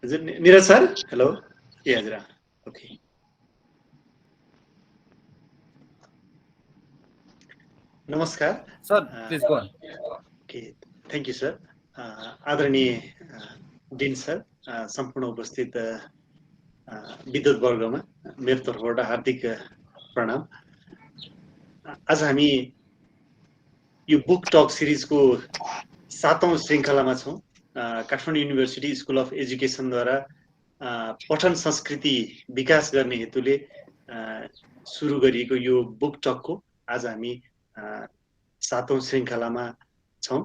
Is it Neeraj sir? Hello. Yeah, Hazra. Okay. Namaskar. Sir, Uh, please go on. okay. Thank you, sir. आदरणीय डिन sir, सम्पूर्ण उपस्थित विद्युत वर्गमा मेरो तर्फबाट हार्दिक प्रणाम। आज हामी यो बुक टक सिरिजको 7औं श्रृङ्खलामा छौँ। काठमाडौँ युनिभर्सिटी स्कुल अफ एजुकेसनद्वारा पठन संस्कृति विकास गर्ने हेतुले सुरु गरिएको यो बुक टकको आज हामी 7औं श्रृङ्खलामा छौँ।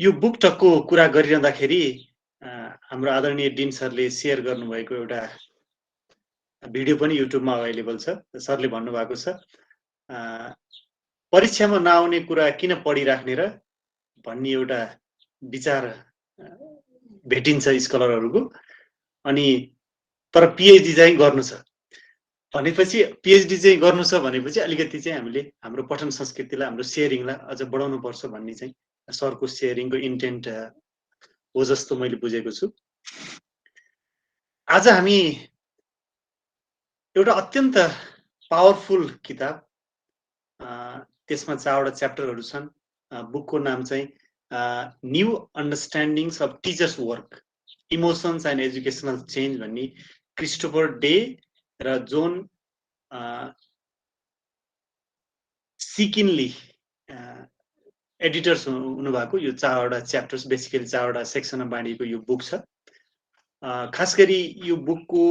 यो बुक टकको कुरा गरिरहँदाखेरि हाम्रो आदरणीय डिन सरले सेयर गर्नुभएको एउटा भिडियो पनि युट्युबमा अभाइलेबल छ। सरले भन्नुभएको छ, परीक्षामा नआउने कुरा किन पढिराख्ने र भन्ने एउटा विचार भेटिन्छ स्कलरहरूको। अनि तर पिएचडी चाहिँ गर्नु छ भनेपछि, पिएचडी चाहिँ गर्नु छ भनेपछि अलिकति चाहिँ हामीले हाम्रो पठन संस्कृतिलाई, हाम्रो सेयरिङलाई अझ बढाउनु पर्छ भन्ने चाहिँ सरको सेयरिङको इन्टेन्ट हो जस्तो मैले बुझेको छु। आज हामी एउटा अत्यन्त पावरफुल किताब, त्यसमा 4वटा च्याप्टरहरू छन्। बुकको नाम चाहिँ new understandings of teachers work, emotions and educational change भन्ने क्रिस्टोफर डे र जोन सिकिनली एडिटर्स हुनुभएको यो 4वटा च्याप्टर्स, बेसिकली 4वटा सेक्सनमा बाँडिएको यो बुक छ। खास गरी यो बुकको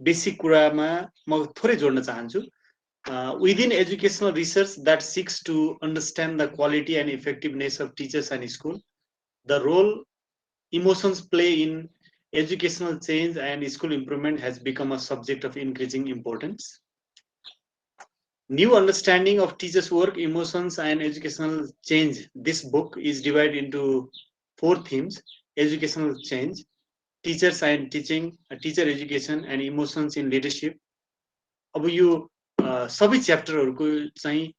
बेसिक कुरामा म थोरै जोड्न चाहन्छु। Within educational research that seeks to understand the quality and effectiveness of teachers and school, the role emotions play in educational change and school improvement has become a subject of increasing importance. New understanding of teachers' work, emotions, and educational change. This book is divided into 4 themes: educational change, teachers and teaching, teacher education, and emotions in leadership. अब यो सबै च्याप्टरहरूको चाहिँ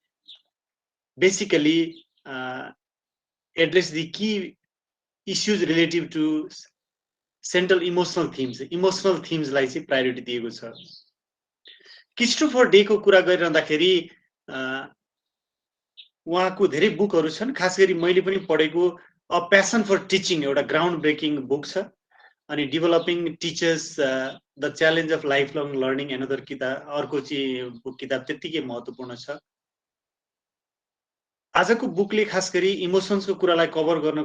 basically address the key issues relative to central emotional थिम्सलाई चाहिँ priority दिएको छ। Christopher deco कुरा गरिरहँदाखेरि उहाँको धेरै बुकहरू छन्। खास गरी मैले पनि पढेको अ प्यासन फर टिचिङ एउटा ग्राउन्ड ब्रेकिङ बुक छ। अनि developing teachers the challenge of life long learning another किताब, अर्को चाहिँ किताब त्यत्तिकै महत्त्वपूर्ण छ। आजको बुकले खास गरी इमोसन्सको कुरालाई कभर गर्न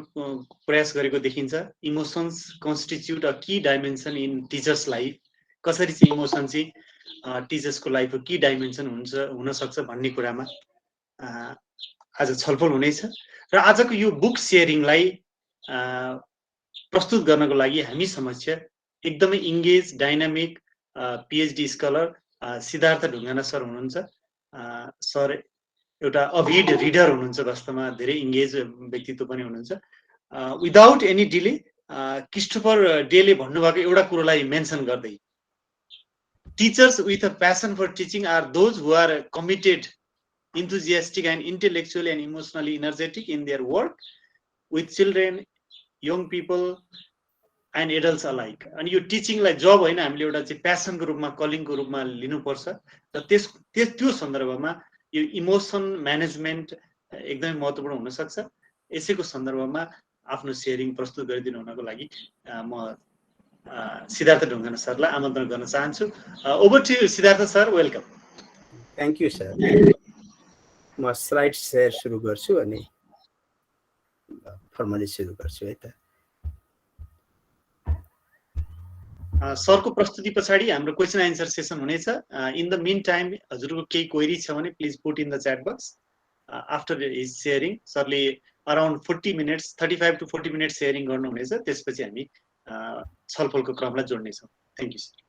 प्रयास गरेको देखिन्छ। इमोसन्स कन्स्टिट्युट अ की डाइमेन्सन इन टिचर्स लाइफ, कसरी चाहिँ इमोसन चाहिँ टिचर्सको लाइफको की डाइमेन्सन हुनसक्छ भन्ने कुरामा आज छलफल हुनेछ। र आजको यो बुक सेयरिङलाई प्रस्तुत गर्नको लागि हामी समक्ष एकदमै engaged, dynamic PhD scholar Siddhartha Dhungana sir हुनुहुन्छ। सर एउटा अभिड रिडर हुनुहुन्छ, वास्तवमा धेरै इङ्गेज व्यक्तित्व पनि हुनुहुन्छ। विदाउट एनी डिले क्रिस्टोफर डेले भन्नुभएको एउटा कुरोलाई मेन्सन गर्दै, teachers with a passion for teaching are those who are committed, enthusiastic and intellectually and emotionally energetic in their work with children, young people and adults alike. अनि यो टिचिङलाई जब होइन, हामीले एउटा चाहिँ प्यासनको रूपमा, कलिङको रूपमा लिनुपर्छ। र त्यो सन्दर्भमा यो इमोसन म्यानेजमेन्ट एकदमै महत्त्वपूर्ण हुनसक्छ। यसैको सन्दर्भमा आफ्नो सेयरिङ प्रस्तुत गरिदिनु हुनको लागि म सिद्धार्थ ढुङ्गाना सरलाई आमन्त्रण गर्न चाहन्छु। Over to you Siddhartha sir, welcome. Thank you sir. म स्लाइड सेयर सुरु गर्छु अनि फर्मली सुरु गर्छु है त। सरको प्रस्तुति पछाडि हाम्रो क्वेसन एन्सर सेसन हुनेछ। इन द मिन टाइम हजुरको केही क्वेरी छ भने please put in the chat box. After his sharing सरले around 40 minutes, 35 to 40 minutes sharing गर्नुहुनेछ। त्यसपछि हामी छलफलको क्रमलाई जोड्नेछौँ। Thank you sir.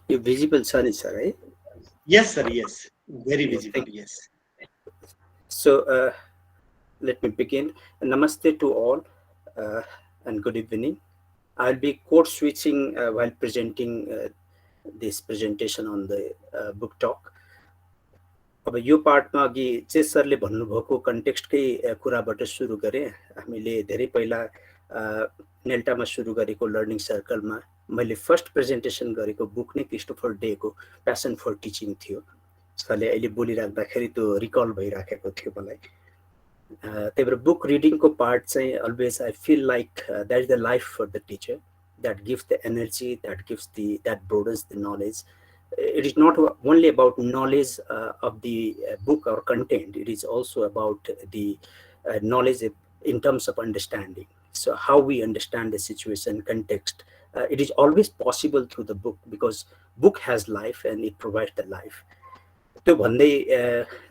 यो भिजिबल छ नि सर है? Yes sir, yes, very visible, yes. So let me begin. Namaste to all and good evening. I'll be code switching while presenting this presentation on the book talk. अब यो पार्टमा अघि chess सरले भन्नुभएको कन्टेक्स्टकै कुराबाट सुरु गरेँ। हामीले धेरै पहिला नेल्टामा सुरु गरेको लर्निङ सर्कलमा मैले फर्स्ट प्रेजेन्टेसन गरेको बुक नै क्रिस्टोफर डेको प्यासन फर टिचिङ थियो। सरले अहिले बोलिराख्दाखेरि त्यो रिकल भइराखेको थियो मलाई। त्यही भएर बुक रिडिङको पार्ट चाहिँ always I feel like that is the life for the Stitcher, that gives the energy, that broadens the knowledge. It is not only about knowledge of the book or content, it is also about the knowledge in terms of understanding. So how we understand the situation, context, it is always possible through the book, because book has life and it provides the life. त्यो भन्दै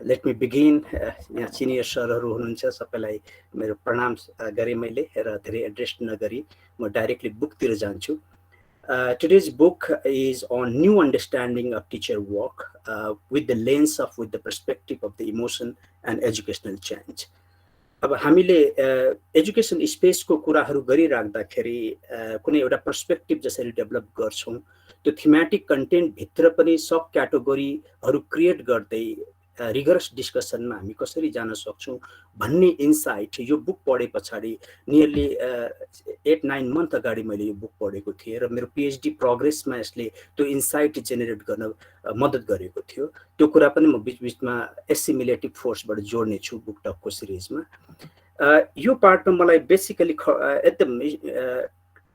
let me begin. यहाँ senior सरहरू हुनुहुन्छ, सबैलाई मेरो प्रणाम गरेँ मैले र धेरै एड्रेस नगरी म डाइरेक्टली बुकतिर जान्छु। Today's book is on new understanding of teacher work with the lens of, with the perspective of the emotion and educational change. अब हामीले एजुकेसन स्पेसको कुराहरू गरिराख्दाखेरि कुनै एउटा पर्सपेक्टिभ जसरी डेभलप गर्छौँ, त्यो थीमेटिक कन्टेन्ट भित्र पनि सब क्याटेगोरीहरू क्रिएट गर्दै रिगरस डिस्कसनमा हामी कसरी जान सक्छौँ भन्ने इन्साइट यो बुक पढे पछाडि नियरली 8-9 मन्थ अगाडि मैले यो बुक पढेको थिएँ र मेरो पिएचडी प्रोग्रेसमा यसले त्यो इन्साइट जेनेरेट गर्न मद्दत गरेको थियो। त्यो कुरा पनि म बिचबिचमा एसिमिलेटिभ फोर्सबाट जोड्ने छु बुक टकको सिरिजमा। यो पार्टमा मलाई बेसिकली एकदम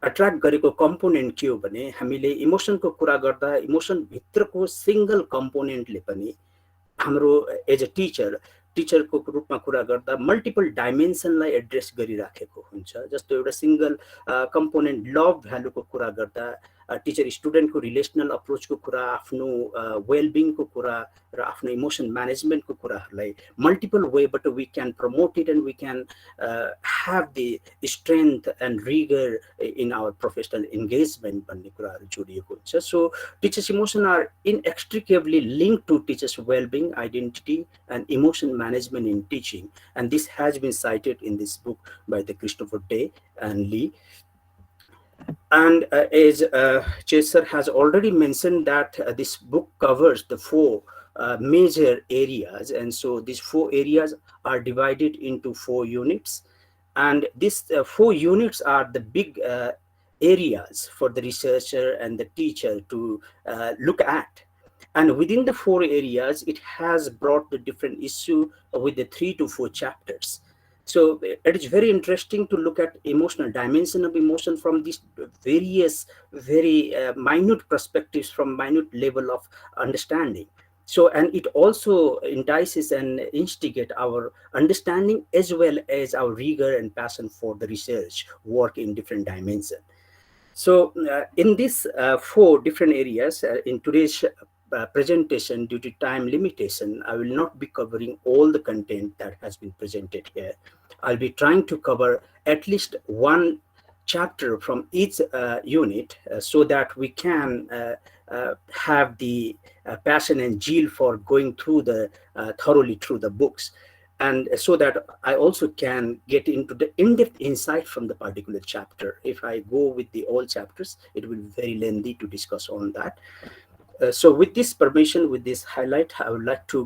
अट्र्याक्ट गरेको कम्पोनेन्ट के हो भने, हामीले इमोसनको कुरा गर्दा इमोसन भित्रको सिङ्गल कम्पोनेन्टले पनि हाम्रो एज अ टिचरको रूपमा कुरा गर्दा मल्टिपल डाइमेन्सनलाई एड्रेस गरिराखेको हुन्छ। जस्तो एउटा सिङ्गल कम्पोनेन्ट लभ भ्यालुको कुरा गर्दा टिचर स्टुडेन्टको रिलेसनल अप्रोचको कुरा, आफ्नो वेलबिङको कुरा र आफ्नो इमोसन म्यानेजमेन्टको कुराहरूलाई मल्टिपल वेबाट we can promote it and we can have the strength and rigour in our professional engagement भन्ने कुराहरू जोडिएको हुन्छ। So teachers emotion are inextricably link to teachers wellbeing, identity and emotion management in teaching, and this has been cited in this book by the Christopher Day and Lee. And as Chesar has already mentioned that this book covers the 4 major areas, and so these 4 areas are divided into 4 units, and these 4 units are the big areas for the researcher and the teacher to look at. And within the 4 areas, it has brought the different issue with the 3 to 4 chapters. So it is very interesting to look at emotional dimension of emotion from these various very minute perspectives, from minute level of understanding. So, and it also entices and instigate our understanding as well as our rigor and passion for the research work in different dimensions. So in these 4 different areas, in today's presentation, due to time limitation, I will not be covering all the content that has been presented here. I'll be trying to cover at least 1 chapter from each unit so that we can have the passion and zeal for going through the thoroughly through the books, and so that I also can get into the in-depth insight from the particular chapter. If I go with the all chapters, it will be very lengthy to discuss on that. So with this permission, with this highlight, I would like to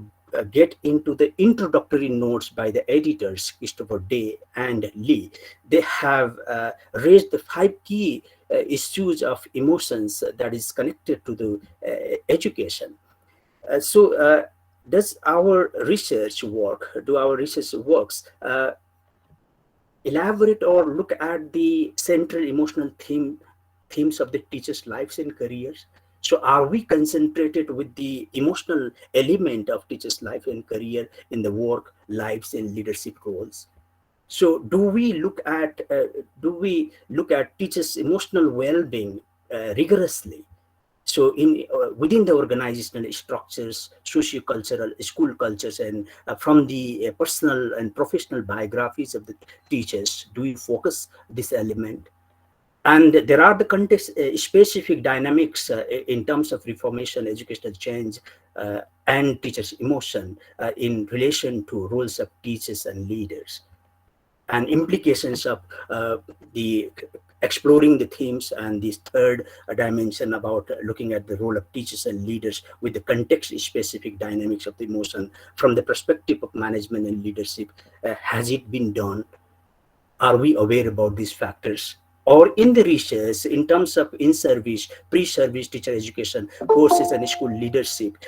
get into the introductory notes by the editors, Christopher Day and Lee. They have raised the 5 key issues of emotions that is connected to the education. So does our research work, elaborate or look at the central emotional themes of the teachers' lives and careers? So are we concentrated with the emotional element of teachers' life and career in the work, lives, and leadership roles? So do we look at teachers' emotional well-being rigorously? So in within the organizational structures, socio-cultural, school cultures, and from the personal and professional biographies of the teachers, do we focus this element? And there are the context specific dynamics in terms of reformation, educational change, and teachers' emotion in relation to roles of teachers and leaders, and implications of the exploring the themes, and this third dimension about looking at the role of teachers and leaders with the context-specific dynamics of the emotion from the perspective of management and leadership. Has it been done? Are we aware about these factors? Or in the research, in terms of in-service, pre-service teacher education courses and school leadership,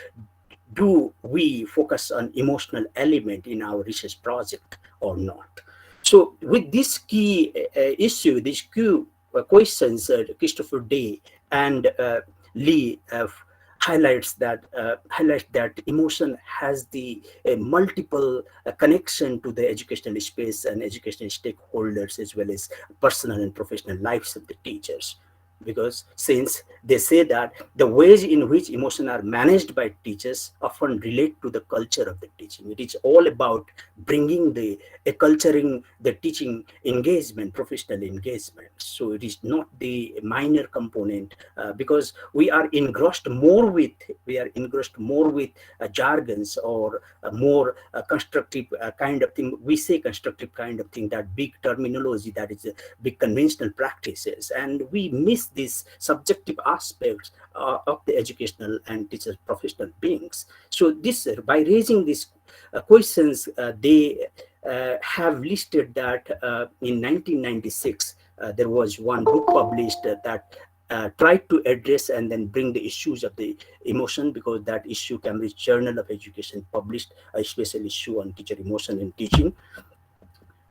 do we focus on emotional element in our research project or not? So with this key issue, these key questions, Christopher Day and Lee highlights that emotion has the multiple connection to the educational space and educational stakeholders, as well as personal and professional lives of the teachers. Because since they say that the ways in which emotions are managed by teachers often relate to the culture of the teaching. It is all about bringing the culturing the teaching engagement, professional engagement. So it is not the minor component, because we are engrossed more with jargons, or more constructive kind of thing. We say constructive kind of thing, that big terminology, that is big conventional practices, and we miss these subjective aspects of the educational and teacher professional beings. So this, by raising these questions, they have listed that in 1996 there was one book published that tried to address and then bring the issues of the emotion, because that issue Cambridge Journal of Education published a special issue on teacher emotion in teaching.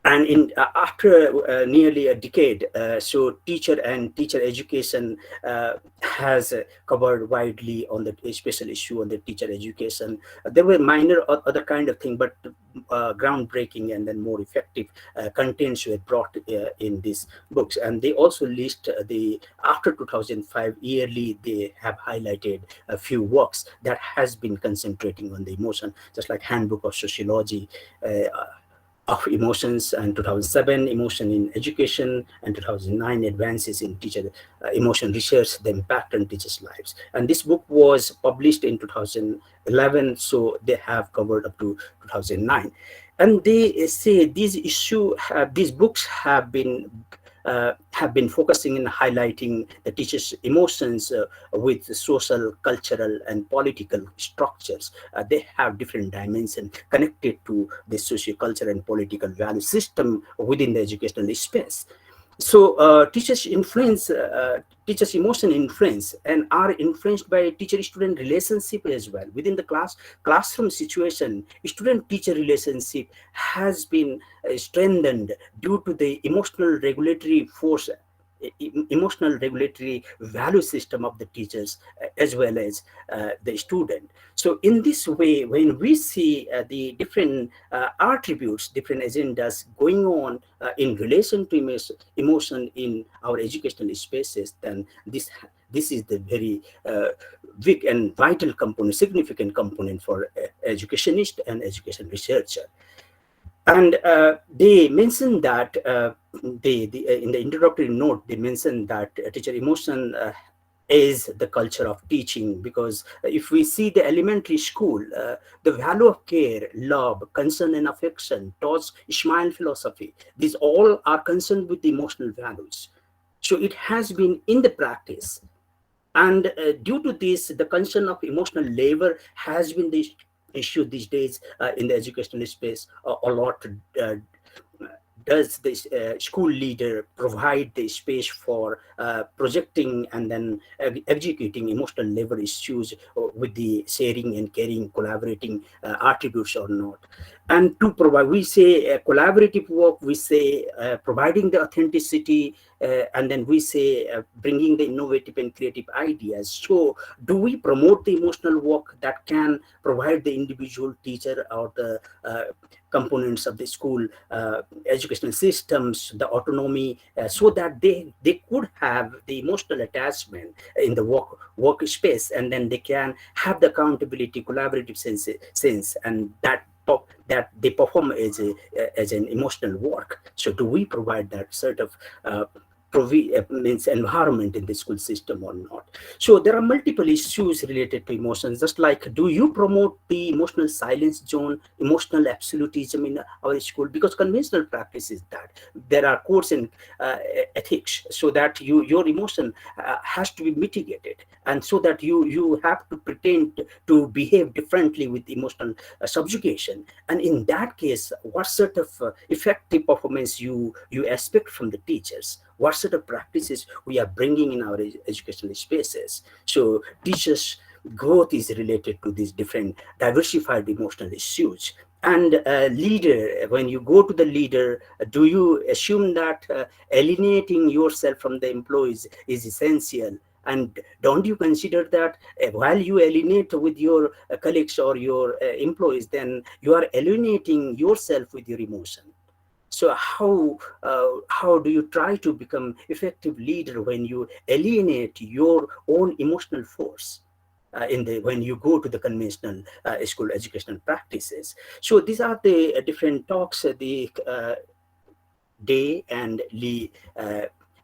And in after nearly a decade, so teacher education has covered widely on the special issue on the teacher education. There were minor other kind of thing, but groundbreaking and then more effective contents were brought in these books. And they also list the after 2005 yearly, they have highlighted a few works that has been concentrating on the emotion, just like Handbook of Sociology of Emotions, and 2007 Emotion in Education, and 2009 Advances in Teacher Emotion Research, the Impact on Teachers' Lives. And this book was published in 2011, so they have covered up to 2009. And they say these books have been focusing in highlighting the teachers' emotions with social, cultural, and political structures. They have different dimensions connected to the socio-cultural and political value system within the educational space. So teachers emotion influence and are influenced by teacher student relationship as well. Within the classroom situation, student teacher relationship has been strengthened due to the emotional regulatory value system of the teachers, as well as the student. So in this way, when we see the different attributes, different agendas going on in relation to emotion in our educational spaces, then this is the very big and vital component, significant component for educationist and education researcher. And they mentioned that in the introductory note, they mentioned that teacher emotion is the culture of teaching, because if we see the elementary school, the value of care, love, concern, and affection, thoughts, Ishmael philosophy, these all are concerned with the emotional values. So it has been in the practice. And due to this, the concern of emotional labor has been the issue these days in the educational space a lot. Does the school leader provide the space for projecting and then executing emotional labor issues with the sharing and caring, collaborating attributes or not? And to provide, we say collaborative work, we say providing the authenticity, and then we say bringing the innovative and creative ideas. So do we promote the emotional work that can provide the individual teacher or the components of the school educational systems the autonomy, so that they could have the emotional attachment in the workspace, and then they can have the accountability, collaborative sense, and that they perform as an emotional work? So do we provide that sort of means environment in the school system or not. So there are multiple issues related to emotions, just like, do you promote the emotional silence zone, emotional absolutism in our school? Because conventional practice is that there are codes in uh, ethics, so that your emotion has to be mitigated, and so that you have to pretend to behave differently with emotional subjugation. And in that case, what sort of effective performance you expect from the teachers? What sort of practices we are bringing in our educational spaces? So teachers growth is related to these different diversified emotional issues. And leader, when you go to the leader, do you assume that alienating yourself from the employees is essential? And don't you consider that while you alienate with your colleagues or your employees, then you are alienating yourself with your emotion? So how do you try to become effective leader when you alienate your own emotional force in the when you go to the conventional school educational practices? So these are the different talks the Day and Lee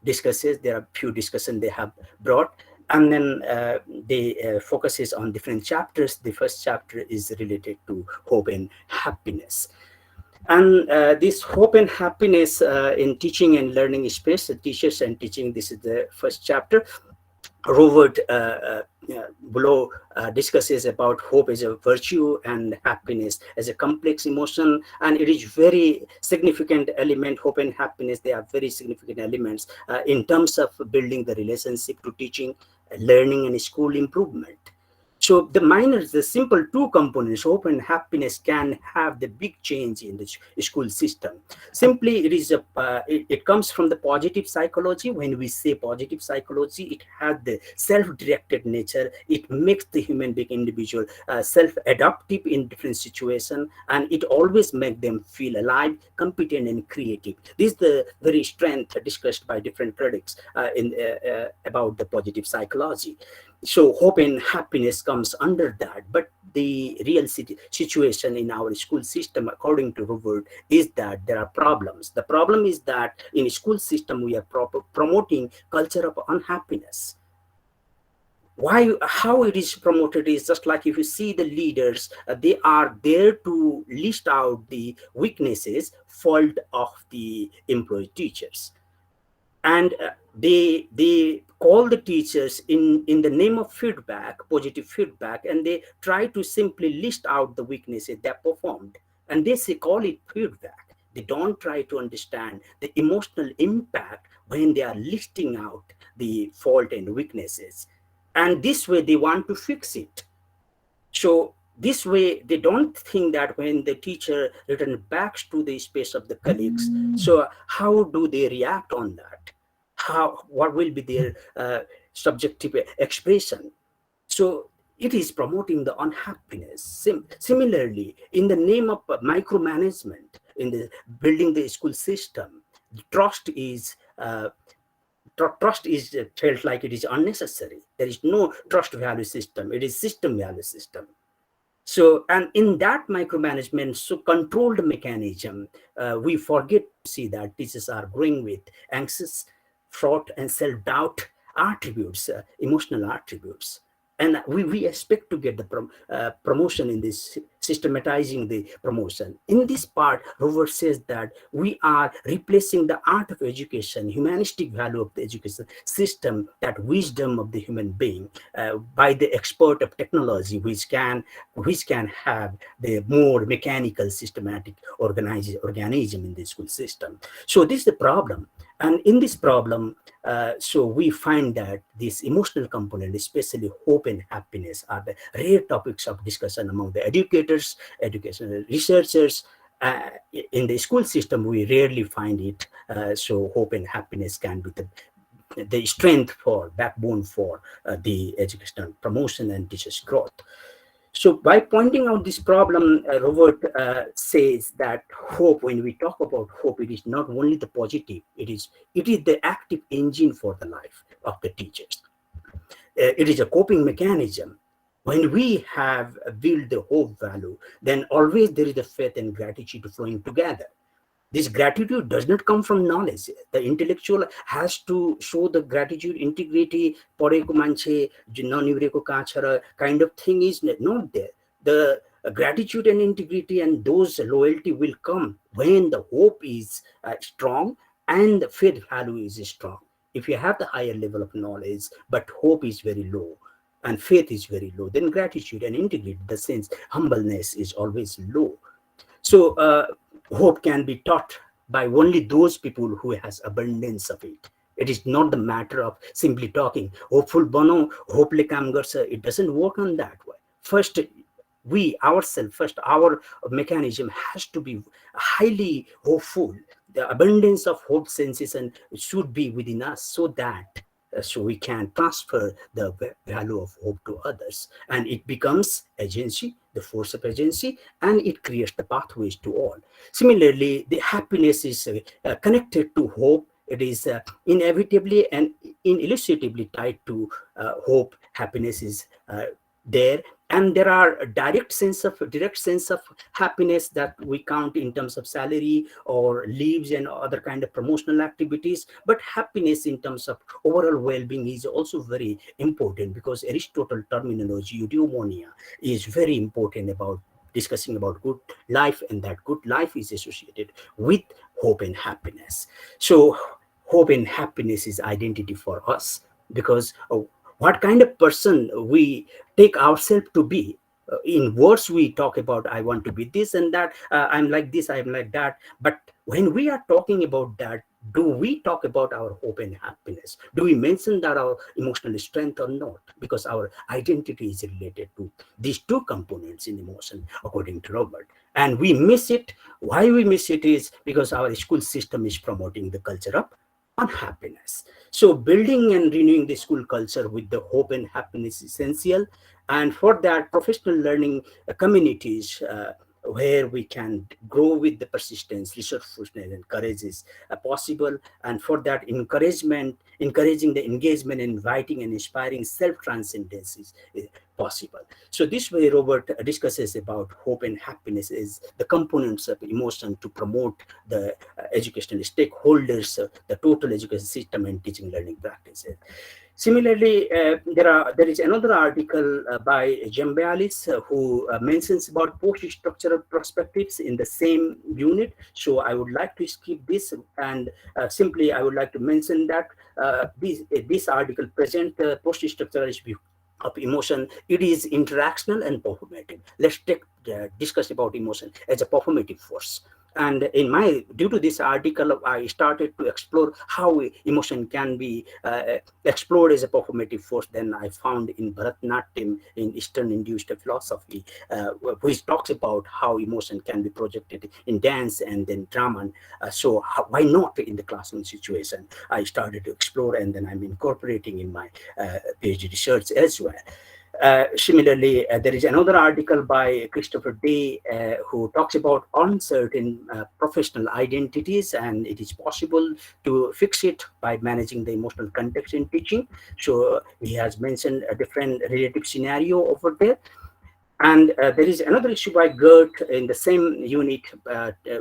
discusses. There are few discussions they have brought, and then they focuses on different chapters. The first chapter is related to hope and happiness. And this hope and happiness in teaching and learning space, teachers and teaching, this is the first chapter. Robert below discusses about hope as a virtue and happiness as a complex emotion, and it is very significant element. Hope and happiness, they are very significant elements in terms of building the relationship to teaching, learning, and school improvement. So the simple two components, hope and happiness, can have the big change in the school system. Simply, it comes from the positive psychology. When we say positive psychology, it has the self-directed nature. It makes the human being individual self-adaptive in different situations, and it always makes them feel alive, competent, and creative. This is the very strength discussed by different critics about the positive psychology. So hope and happiness comes under that. But the real situation in our school system, according to Robert, is that there are problems. The problem is that in school system we are promoting culture of unhappiness. Why, how it is promoted is just like, if you see the leaders, they are there to list out the weaknesses, fault of the employee teachers, and they call the teachers in the name of feedback, positive feedback, and they try to simply list out the weaknesses they performed, and they say call it feedback. They don't try to understand the emotional impact when they are listing out the fault and weaknesses, and this way they want to fix it. So this way, they don't think that when the teacher returns back to the space of the colleagues, so how do they react on that? How, what will be their subjective expression? So it is promoting the unhappiness. Similarly, in the name of micromanagement, in the building the school system, trust is trust is felt like it is unnecessary. There is no trust value system. It is system value system. So, and in that micromanagement, so controlled mechanism, we forget to see that teachers are growing with anxious, fraught, and self-doubt attributes, emotional attributes. And we expect to get the promotion in this, systematizing the promotion. In this part, Rover says that we are replacing the art of education, humanistic value of the education system, that wisdom of the human being, by the expert of technology, which can have the more mechanical, systematic organism in the school system. So this is the problem. And in this problem, so we find that this emotional component, especially hope and happiness, are the rare topics of discussion among the educators, educational researchers. In the school system, we rarely find it. So hope and happiness can be the strength for backbone for the educational promotion and teachers' growth. So by pointing out this problem, Robert says that hope, when we talk about hope, it is not only the positive, it is the active engine for the life of the teachers. It is a coping mechanism. When we have built the hope value, then always there is the faith and gratitude flowing together. This gratitude does not come from knowledge. The intellectual has to show the gratitude, integrity, पढेको मान्छे ननिहुरेको कहाँ छ र kind of thing is not there. The gratitude and integrity and those loyalty will come when the hope is strong and the faith value is strong. If you have the higher level of knowledge, but hope is very low and faith is very low, then gratitude and integrity, the sense humbleness is always low. So hope can be taught by only those people who has abundance of it. It is not the matter of simply talking. Hopeful bano, hope le kaam garcha. It doesn't work on that way. First, we ourselves, first our mechanism has to be highly hopeful. The abundance of hope sensation should be within us, so that so we can transfer the value of hope to others, and it becomes agency, the force of agency, and it creates the pathways to all. Similarly, the happiness is connected to hope. It is inevitably and ineluctably tied to hope. Happiness is there, and there are direct sense of happiness that we count in terms of salary or leaves and other kind of promotional activities. But happiness in terms of overall well-being is also very important, because Aristotle terminology eudaimonia is very important about discussing about good life, and that good life is associated with hope and happiness. So hope and happiness is identity for us, because what kind of person we take ourselves to be. In words, we talk about I want to be this and that, I'm like this, I'm like that. But when we are talking about that, do we talk about our hope and happiness? Do we mention that our emotional strength or not? Because our identity is related to these two components in emotion, according to Robert. And we miss it. Why we miss it is because our school system is promoting the culture of unhappiness. So building and renewing the school culture with the hope and happiness is essential. And for that, professional learning communities where we can grow with the persistence, resourcefulness, and courage is possible. And for that, encouraging the engagement, inviting and inspiring self-transcendence is possible. So this way, Robert discusses about hope and happiness is the components of emotion to promote the educational stakeholders, the total education system and teaching learning practices. Similarly, there is another article by Jambialis who mentions about post-structural perspectives in the same unit. So I would like to skip this, and simply I would like to mention that this article presents the post-structural view of emotion. It is interactional and performative. Let's discuss about emotion as a performative force. And due to this article, I started to explore how emotion can be explored as a performative force. Then I found in Bharatanatyam, in Eastern induced philosophy, which talks about how emotion can be projected in dance and then drama. So why not in the classroom situation? I started to explore, and then I'm incorporating in my PhD research as well. Similarly, there is another article by Christopher Day who talks about uncertain professional identities, and it is possible to fix it by managing the emotional context in teaching. So he has mentioned a different relative scenario over there. And there is another issue by Gert in the same unit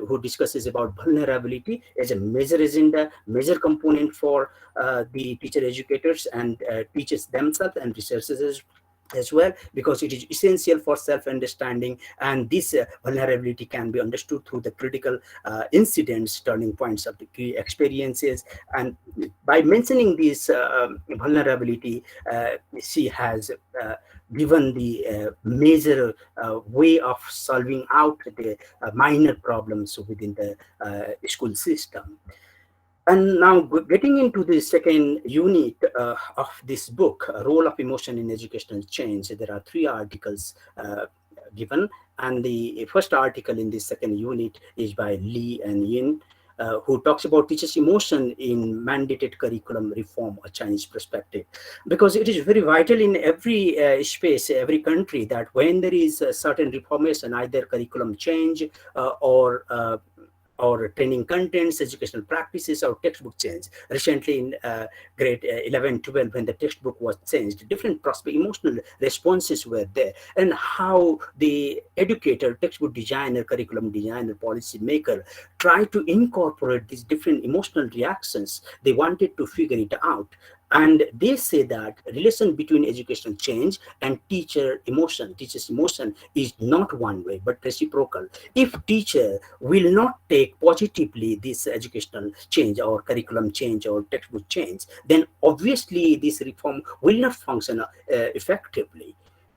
who discusses about vulnerability as a major agenda, major component for the teacher educators and teachers themselves and researchers as well, because it is essential for self-understanding, and this vulnerability can be understood through the critical incidents, turning points of the key experiences. And by mentioning this vulnerability, she has given the major way of solving out the minor problems within the school system. And now getting into the second unit of this book, Role of Emotion in Educational Change, there are three articles given. And the first article in this second unit is by Lee and Yin, who talks about teachers' emotion in mandated curriculum reform, a Chinese perspective. Because it is very vital in every space, every country, that when there is a certain reformation, either curriculum change or or training contents, educational practices, or textbook change. Recently in grade 11, 12, when the textbook was changed, different emotional responses were there, and how the educator, textbook designer, curriculum designer, policy maker try to incorporate these different emotional reactions. They wanted to figure it out. And they say that relation between educational change and teacher's emotion is not one way but reciprocal. If teacher will not take positively this educational change or curriculum change or textbook change, then obviously this reform will not function effectively.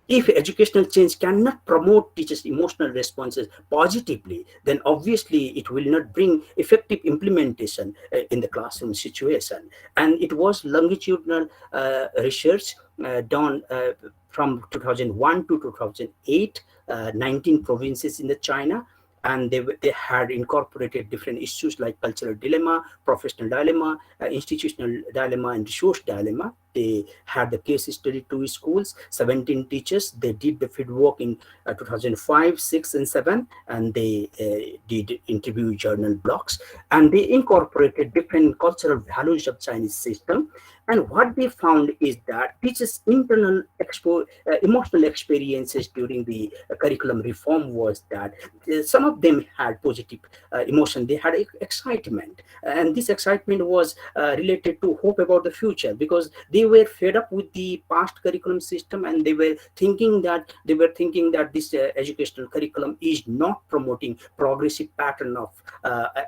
If educational change cannot promote teachers' emotional responses positively, then obviously it will not bring effective implementation in the classroom situation. And it was longitudinal research done from 2001 to 2008, 19 provinces in the China, and they had incorporated different issues like cultural dilemma, professional dilemma, institutional dilemma, and resource dilemma. They had the case study to schools, 17 teachers. They did the field work in 2005, 6, and 7, and they did interview journal blocks, and they incorporated different cultural values of Chinese system. And what they found is that teachers' internal emotional experiences during the curriculum reform was that some of them had positive emotion. They had excitement, and this excitement was related to hope about the future, because they were fed up with the past curriculum system, and they were thinking that this educational curriculum is not promoting progressive pattern of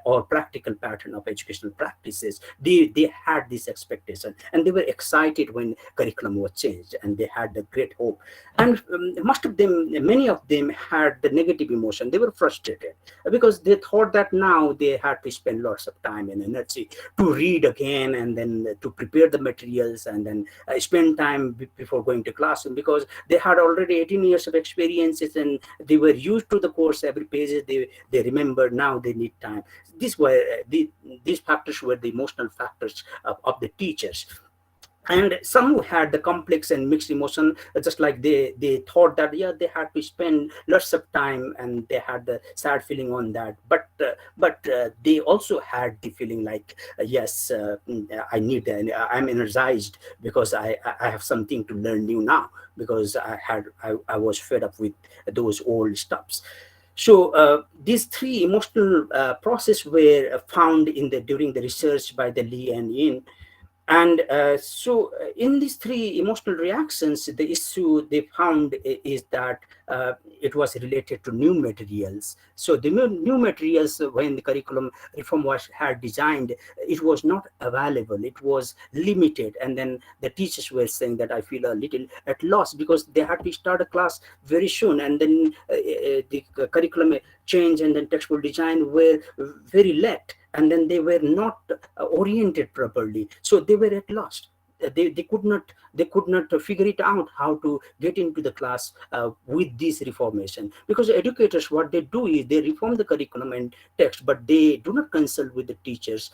or practical pattern of educational practices. They had this expectation, and they were excited when curriculum was changed, and they had the great hope. And many of them had the negative emotion. They were frustrated because they thought that now they had to spend lots of time and energy to read again, and then to prepare the materials, and then spend time before going to classroom, because they had already 18 years of experiences, and they were used to the course. Every page they remember. Now they need time. These factors were the emotional factors of the teachers. And some who had the complex and mixed emotion, just like they thought that, yeah, they had to spend lots of time, and they had the sad feeling on that. But they also had the feeling like, yes, I need I'm energized, because I have something to learn new now, because I was fed up with those old stuffs. So these three emotional process were found during the research by the Lee and Yin. And in these three emotional reactions, the issue they found is that it was related to new materials. So the new materials, when the curriculum reform was had designed, it was not available. It was limited. And then the teachers were saying that I feel a little at loss, because they had to start a class very soon. And then the curriculum change and then textbook design were very late, and then they were not oriented properly, so they were at lost. They could not figure it out how to get into the class with this reformation, because educators, what they do is they reform the curriculum and text, but they do not consult with the teachers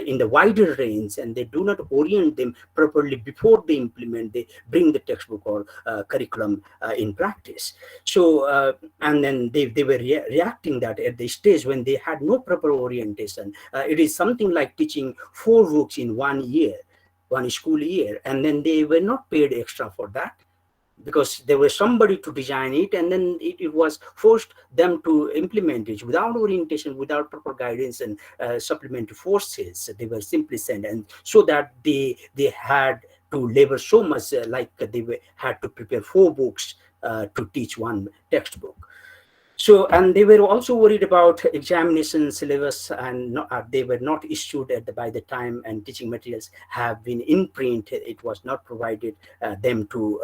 in the wider range, and they do not orient them properly before they implement, they bring the textbook or curriculum in practice. So and then they were reacting that at the stage when they had no proper orientation. It is something like teaching 4 books in 1 year, 1 school year, and then they were not paid extra for that, because there was somebody to design it, and then it was forced them to implement it without orientation, without proper guidance and supplementary forces. They were simply sent, and so that they had to labor so much, like had to prepare 4 books to teach one textbook. So, and they were also worried about examination syllabus, and they were not issued by the time, and teaching materials have been in print. It was not provided them to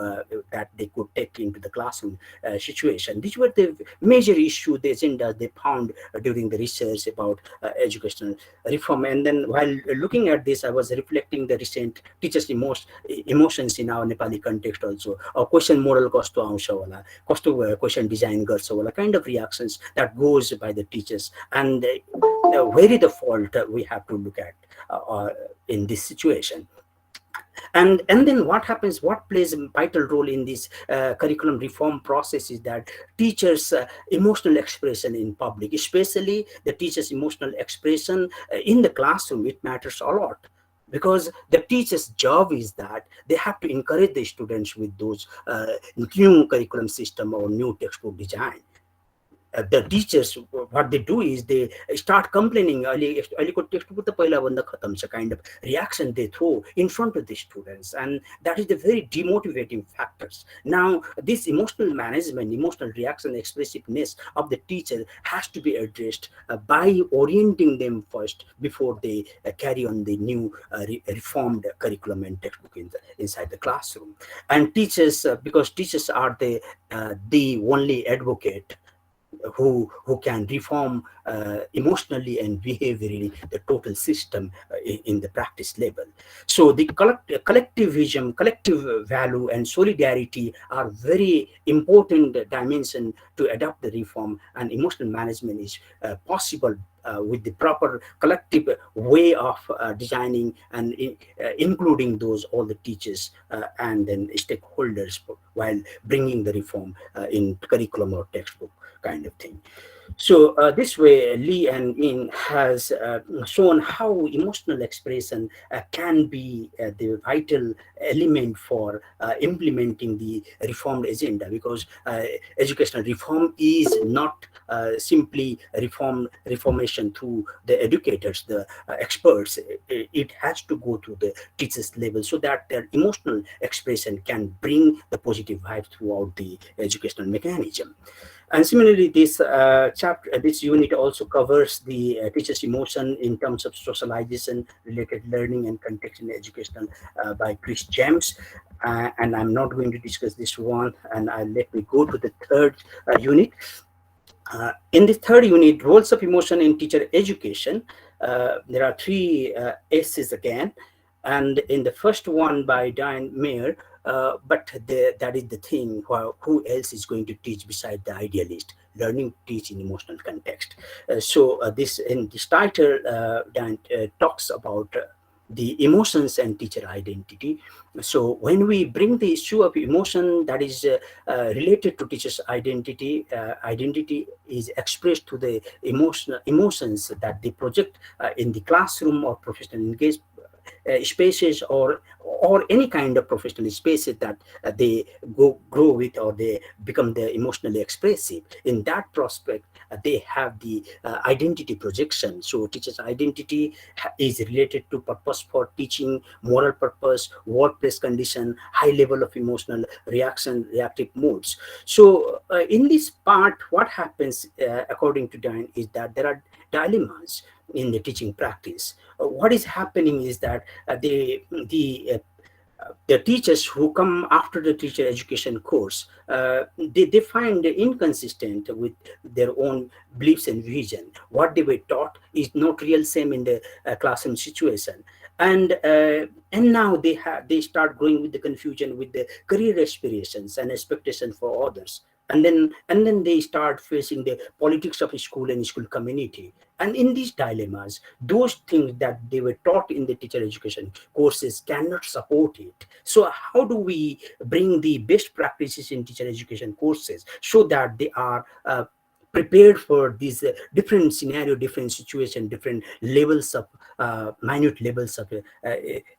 that they could take into the classroom situation. These were the major issue, the agenda they found during the research about educational reform. And then while looking at this, I was reflecting the recent teachers' emotions in our Nepali context also. Question moral कस्तो आउँछ होला, कस्तो question design गर्छ होला, kind of reactions that goes by the teachers, and where is the fault we have to look at in this situation. And then what happens, what plays a vital role in this curriculum reform process is that teachers emotional expression in public, especially the teachers emotional expression in the classroom, it matters a lot, because the teacher's job is that they have to encourage the students with those new curriculum system or new textbook design. The teachers, what they do is they start complaining, अहिलेको textbook त पहिलाभन्दा खतम छ, kind of reaction they throw in front of the students, and that is the very demotivating factors. Now this emotional management, emotional reaction, expressiveness of the teacher has to be addressed by orienting them first before they carry on the new reformed curriculum and textbook inside the classroom. And teachers, because teachers are the only advocate who can reform emotionally and behaviorally the total system in the practice level. So the collectivism, collective value, and solidarity are very important dimension to adopt the reform, and emotional management is possible with the proper collective way of designing and including those all the teachers and then stakeholders while bringing the reform in curriculum or textbook kind of thing. So this way, Lee and In has shown how emotional expression can be the vital element for implementing the reformed agenda, because educational reform is not simply reformation through the educators, the experts. It has to go to the teachers level so that their emotional expression can bring the positive vibe throughout the educational mechanism. And similarly, this chapter, this unit also covers the teacher's emotion in terms of socialization, related learning, and context in educational by Chris James. And I'm not going to discuss this one. And let me go to the third unit. In the third unit, roles of emotion in teacher education, there are three S's again. And in the first one by Diane Mayer, but that is the thing, who else is going to teach beside the idealist? Learning to teach in emotional context. So this in this title, Diane talks about the emotions and teacher identity. So when we bring the issue of emotion that is related to teacher's identity, identity is expressed to the emotions that they project in the classroom or professional engagement spaces, or any kind of professional spaces that they grow with, or they become the emotionally expressive. In that prospect, they have the identity projection. So teacher's identity is related to purpose for teaching, moral purpose, workplace condition, high level of emotional reaction, reactive moods. So in this part, what happens according to Diane is that there are dilemmas in the teaching practice. What is happening is that the teachers who come after the teacher education course, they find inconsistent with their own beliefs and vision. What they were taught is not real same in the classroom situation. And now they start growing with the confusion with the career aspirations and expectations for others. And then they start facing the politics of school and school community. And in these dilemmas, those things that they were taught in the teacher education courses cannot support it. So how do we bring the best practices in teacher education courses so that they are prepared for these different scenario, different situation, different levels of minute levels of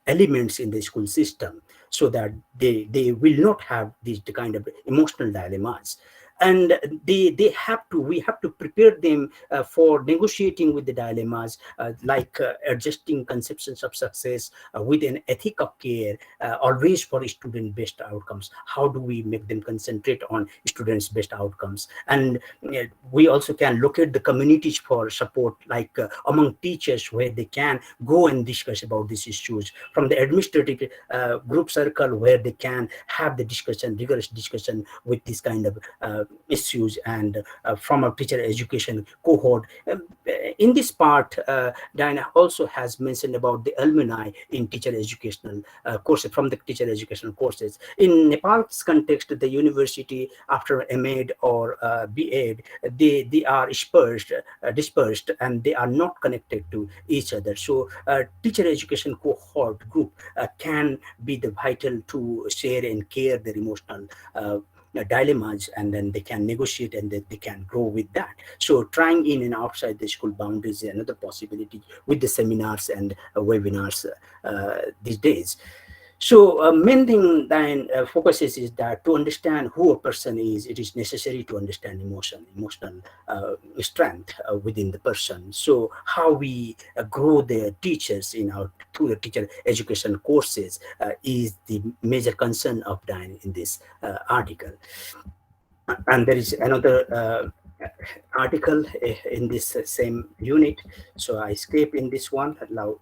elements in the school system, so that they will not have these kind of emotional dilemmas. And we have to prepare them for negotiating with the dilemmas, like adjusting conceptions of success with an ethic of care, always for student best outcomes. How do we make them concentrate on students best outcomes? And we also can look at the communities for support, like among teachers, where they can go and discuss about these issues, from the administrative group circle, where they can have the discussion, rigorous discussion with this kind of issues and from a teacher education cohort. In this part, Diana also has mentioned about the alumni in teacher educational courses, from the teacher educational courses. In Nepal's context, the university after MAd or BAd, they are dispersed, and they are not connected to each other. So teacher education cohort group can be the vital to share and care their emotional dilemmas, and then they can negotiate, and then they can grow with that. So trying in and outside the school boundaries is another possibility with the seminars and webinars these days. So main thing then focuses is that to understand who a person is, it is necessary to understand emotional strength within the person. So how we grow the teachers in our through the teacher education courses is the major concern of Diane in this article. And there is another article in this same unit, so I skip in this one. Now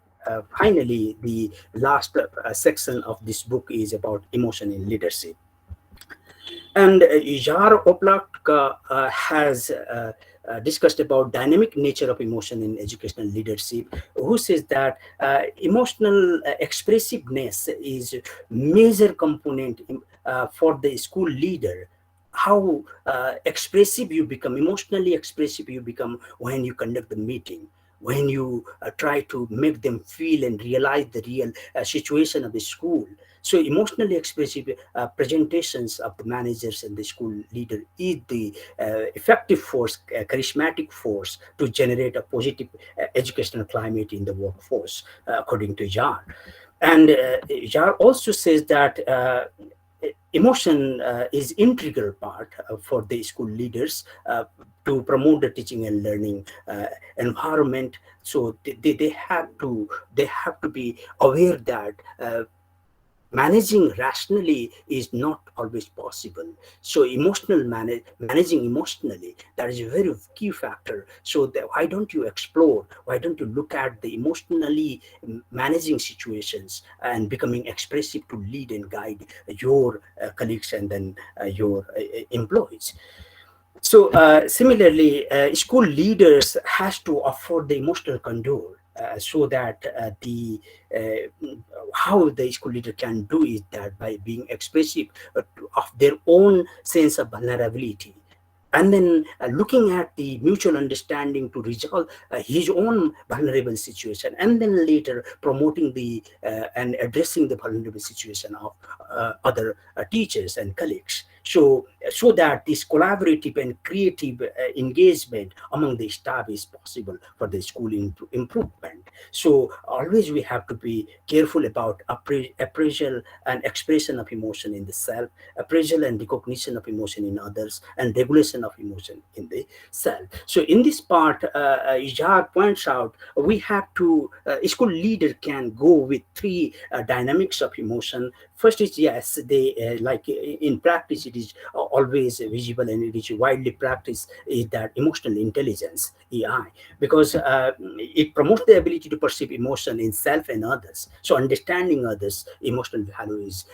finally, the last section of this book is about emotion in leadership. And Jar Oplak has discussed about dynamic nature of emotion in educational leadership, who says that emotional expressiveness is major component for the school leader. How expressive you become, emotionally expressive you become when you conduct the meeting, when you try to make them feel and realize the real situation of the school. So emotionally expressive presentations of the managers and the school leader is the effective force, charismatic force to generate a positive educational climate in the workforce, according to Jar. And Jar also says that emotion is integral part for the school leaders to promote the teaching and learning environment. So they have to be aware that managing rationally is not always possible. So managing emotionally, that is a very key factor. So why don't you explore, why don't you look at the emotionally managing situations and becoming expressive to lead and guide your colleagues and then your employees. So similarly, school leaders has to offer the emotional control so that the how the school leader can do is that by being expressive of their own sense of vulnerability, and then looking at the mutual understanding to resolve his own vulnerable situation, and then later promoting the and addressing the vulnerable situation of other teachers and colleagues. So that this collaborative and creative engagement among the staff is possible for the school improvement. So always we have to be careful about appraisal and expression of emotion in the self, appraisal and recognition of emotion in others, and regulation of emotion in the self. So in this part, Ijaz points out we have to, school leader can go with three dynamics of emotion. First is, yes, they like in practice it is always visible and it is widely practiced, is that emotional intelligence, EI, because it promotes the ability to perceive emotion in self and others. So understanding others emotional value is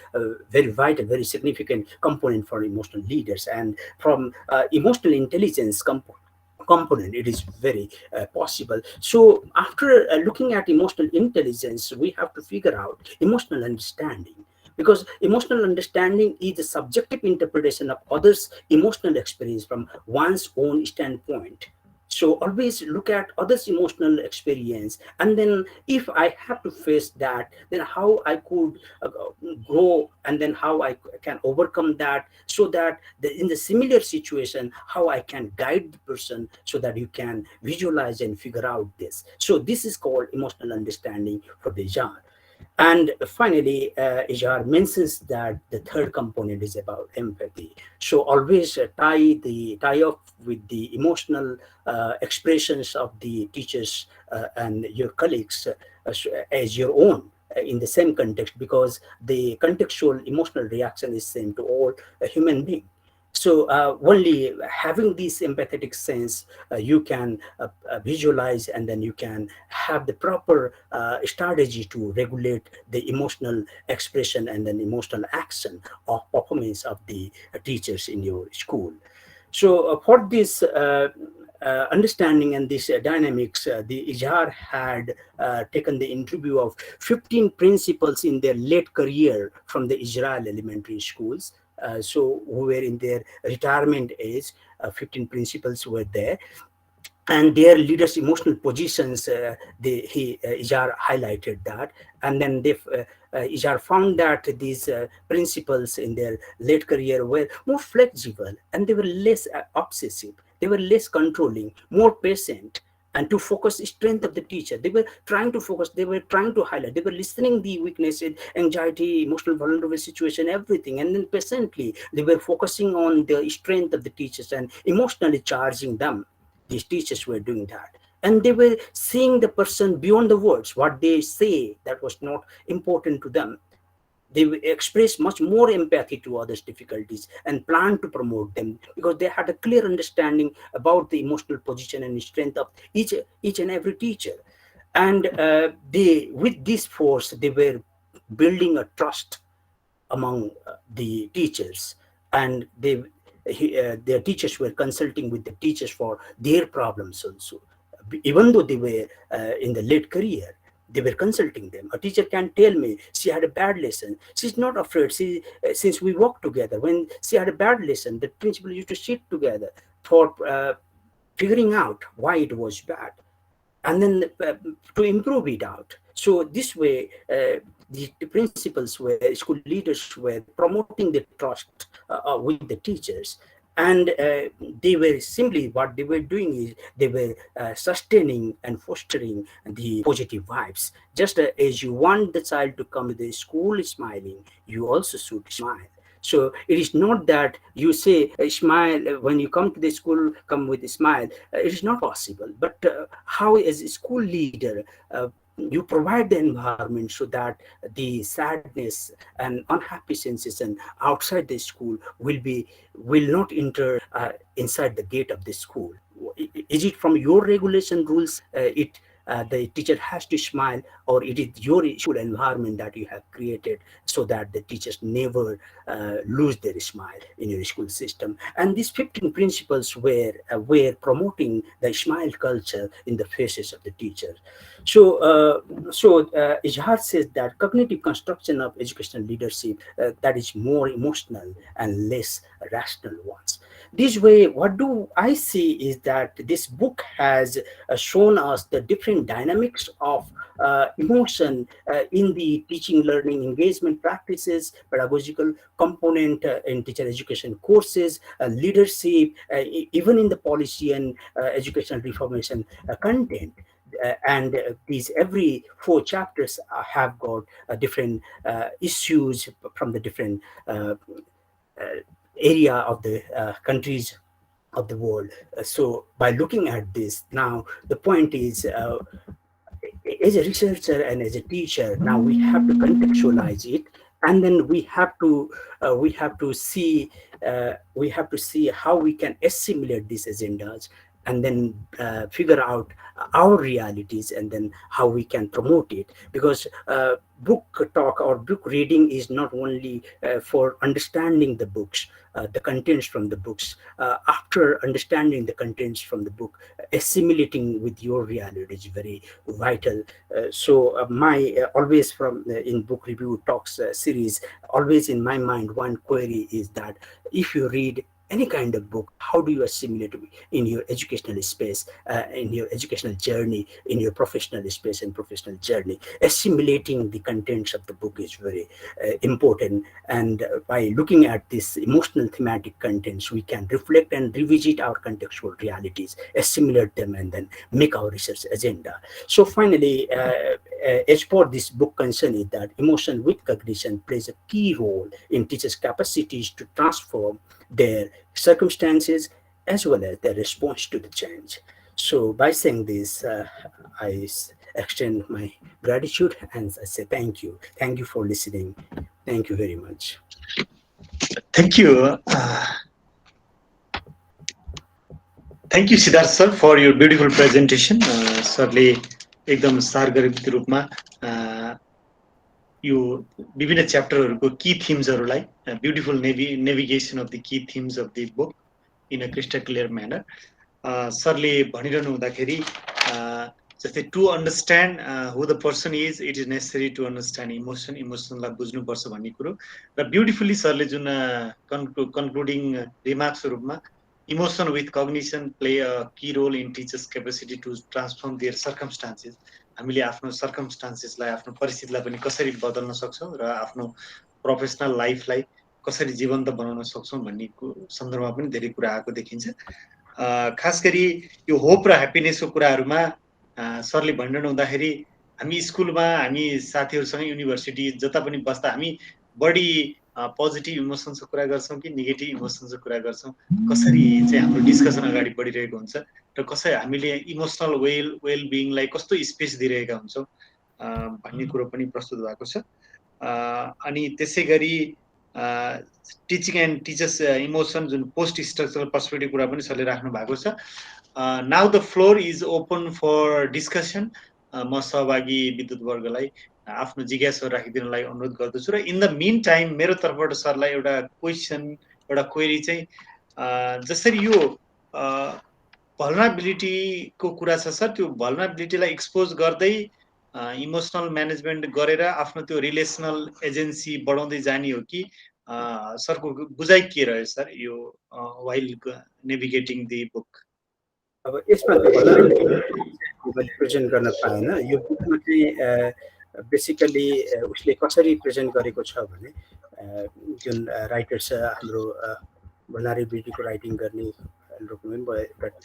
very vital, very significant component for emotional leaders. And from emotional intelligence component, it is very possible. So after looking at emotional intelligence, we have to figure out emotional understanding, because emotional understanding is the subjective interpretation of others emotional experience from one's own standpoint. So always look at others emotional experience, and then if I have to face that, then how I could grow, and then how I can overcome that, so that in the similar situation how I can guide the person so that you can visualize and figure out this. So this is called emotional understanding for the Jar. And finally, Ijar mentions that the third component is about empathy. So always tie up with the emotional expressions of the teachers and your colleagues as your own in the same context, because the contextual emotional reaction is same to all human beings. So only having this empathetic sense, you can visualize, and then you can have the proper strategy to regulate the emotional expression and then emotional action or performance of the teachers in your school. So for this understanding and this dynamics, the Izhar had taken the interview of 15 principals in their late career from the Israel elementary schools. So who were in their retirement age, 15 principals were there, and their leaders' emotional positions. Ijar highlighted that, and then Ijar found that these principles in their late career were more flexible, and they were less obsessive, they were less controlling, more patient, and to focus the strength of the teacher. They were trying to focus, they were trying to highlight, they were listening the weakness, anxiety, emotional vulnerable situation, everything, and then patiently they were focusing on the strength of the teachers and emotionally charging them. These teachers were doing that, and they were seeing the person beyond the words. What they say, that was not important to them. They express much more empathy to others' difficulties and plan to promote them, because they had a clear understanding about the emotional position and strength of each and every teacher. And they, with this force, they were building a trust among the teachers, and their teachers were consulting with the teachers for their problems also. Even though they were in the late career, they were consulting them. A teacher can tell me she had a bad lesson. She's not afraid. Since we work together, when she had a bad lesson, the principal used to sit together for figuring out why it was bad, and then to improve it out. So this way, the principals were, school leaders were promoting the trust with the teachers. And they were simply, what they were doing is they were sustaining and fostering the positive vibes. Just as you want the child to come to the school smiling, you also should smile. So it is not that you say smile when you come to the school, come with a smile. It is not possible. But how, as a school leader, you provide the environment so that the sadness and unhappy sensation outside the school will not enter inside the gate of the school. Is it from your regulation rules? It the teacher has to smile, or it is your school environment that you have created so that the teachers never lose their smile in your school system. And these 15 principles were promoting the smile culture in the faces of the teachers. So Ijhar says that cognitive construction of educational leadership, that is more emotional and less rational ones. This way, what do I see is that this book has shown us the different dynamics of emotion in the teaching, learning, engagement practices, pedagogical component in teacher education courses, leadership, even in the policy and educational reformation content. And these every 4 chapters have got different issues from the different area of the countries of the world. So by looking at this now, the point is, as a researcher and as a teacher, now we have to contextualize it, and then we have to see how we can assimilate these agendas, and then figure out our realities, and then how we can promote it. Because book talk or book reading is not only for understanding the books, the contents from the books. After understanding the contents from the book, assimilating with your reality is very vital. So my always from in book review talks series, always in my mind one query is that if you read any kind of book, how do you assimilate in your educational space, in your educational journey, in your professional space and professional journey? Assimilating the contents of the book is very important. And by looking at this emotional thematic contents, we can reflect and revisit our contextual realities, assimilate them, and then make our research agenda. So finally, as for this book concern is that emotion with cognition plays a key role in teachers' capacities to transform their circumstances as well as their response to the change. So by saying this, I extend my gratitude and I say thank you. Thank you for listening. Thank you very much. Thank you. Thank you, Siddharth sir, for your beautiful presentation. सरले एकदम सारगर्भित रूपमा यो विभिन्न च्याप्टरहरूको की थिम्सहरूलाई beautiful navigation of the key themes of the book in a crystal clear manner. सरले भनिरहनु हुँदाखेरि जस्तै to understand who the person is, it is necessary to understand इमोसनलाई बुझ्नुपर्छ भन्ने कुरो र ब्युटिफुल्ली सरले जुन कन्क्लुडिङ रिमार्क्सको रूपमा emotion with cognition play a key role in teachers capacity to transform their circumstances. हामीले आफ्नो सर्कमस्टान्सेसलाई, आफ्नो परिस्थितिलाई पनि कसरी बदल्न सक्छौँ र आफ्नो प्रोफेसनल लाइफलाई कसरी जीवन्त बनाउन सक्छौँ भन्ने सन्दर्भमा पनि धेरै कुरा आएको देखिन्छ। खास गरी यो होप र ह्याप्पिनेसको कुराहरूमा सरले भनिरहनु हुँदाखेरि हामी स्कुलमा हामी साथीहरूसँग युनिभर्सिटी जता पनि बस्दा हामी बढी पोजिटिभ इमोसन्सको कुरा गर्छौँ कि नेगेटिभ इमोसन्सको कुरा गर्छौँ, कसरी चाहिँ हाम्रो डिस्कसन अगाडि बढिरहेको हुन्छ र कसरी हामीले इमोसनल वेलबिङलाई कस्तो स्पेस दिइरहेका हुन्छौँ भन्ने कुरो पनि प्रस्तुत भएको छ। अनि त्यसै गरी टिचिङ एन्ड टिचर्स इमोसन जुन पोस्ट स्ट्रक्चरल पर्सपेक्टिभ कुरा पनि सरले राख्नु भएको छ। Now the floor is open for discussion. म सहभागी विद्युतवर्गलाई आफ्नो जिज्ञासा राखिदिनलाई अनुरोध गर्दछु र इन द मिन टाइम मेरो तर्फबाट सरलाई एउटा क्वेसन, एउटा क्वेरी चाहिँ जसरी यो भल्नरेबिलिटीको कुरा छ सर, त्यो भल्नरेबिलिटीलाई एक्सपोज गर्दै इमोसनल म्यानेजमेन्ट गरेर आफ्नो त्यो रिलेसनल एजेन्सी बढाउँदै जाने हो कि सरको बुझाइ के रह्यो सर यो वाइल नेभिगेटिङ दि बुक? अब यसमा भल्नरेबिलिटी प्रेजेन्ट गर्न पाएन। यो बुकमा चाहिँ बेसिकली उसले कसरी प्रेजेन्ट गरेको छ भने जुन राइटर छ हाम्रो भल्नरेबिलिटीको राइटिङ गर्ने रोक्नु भयो, बट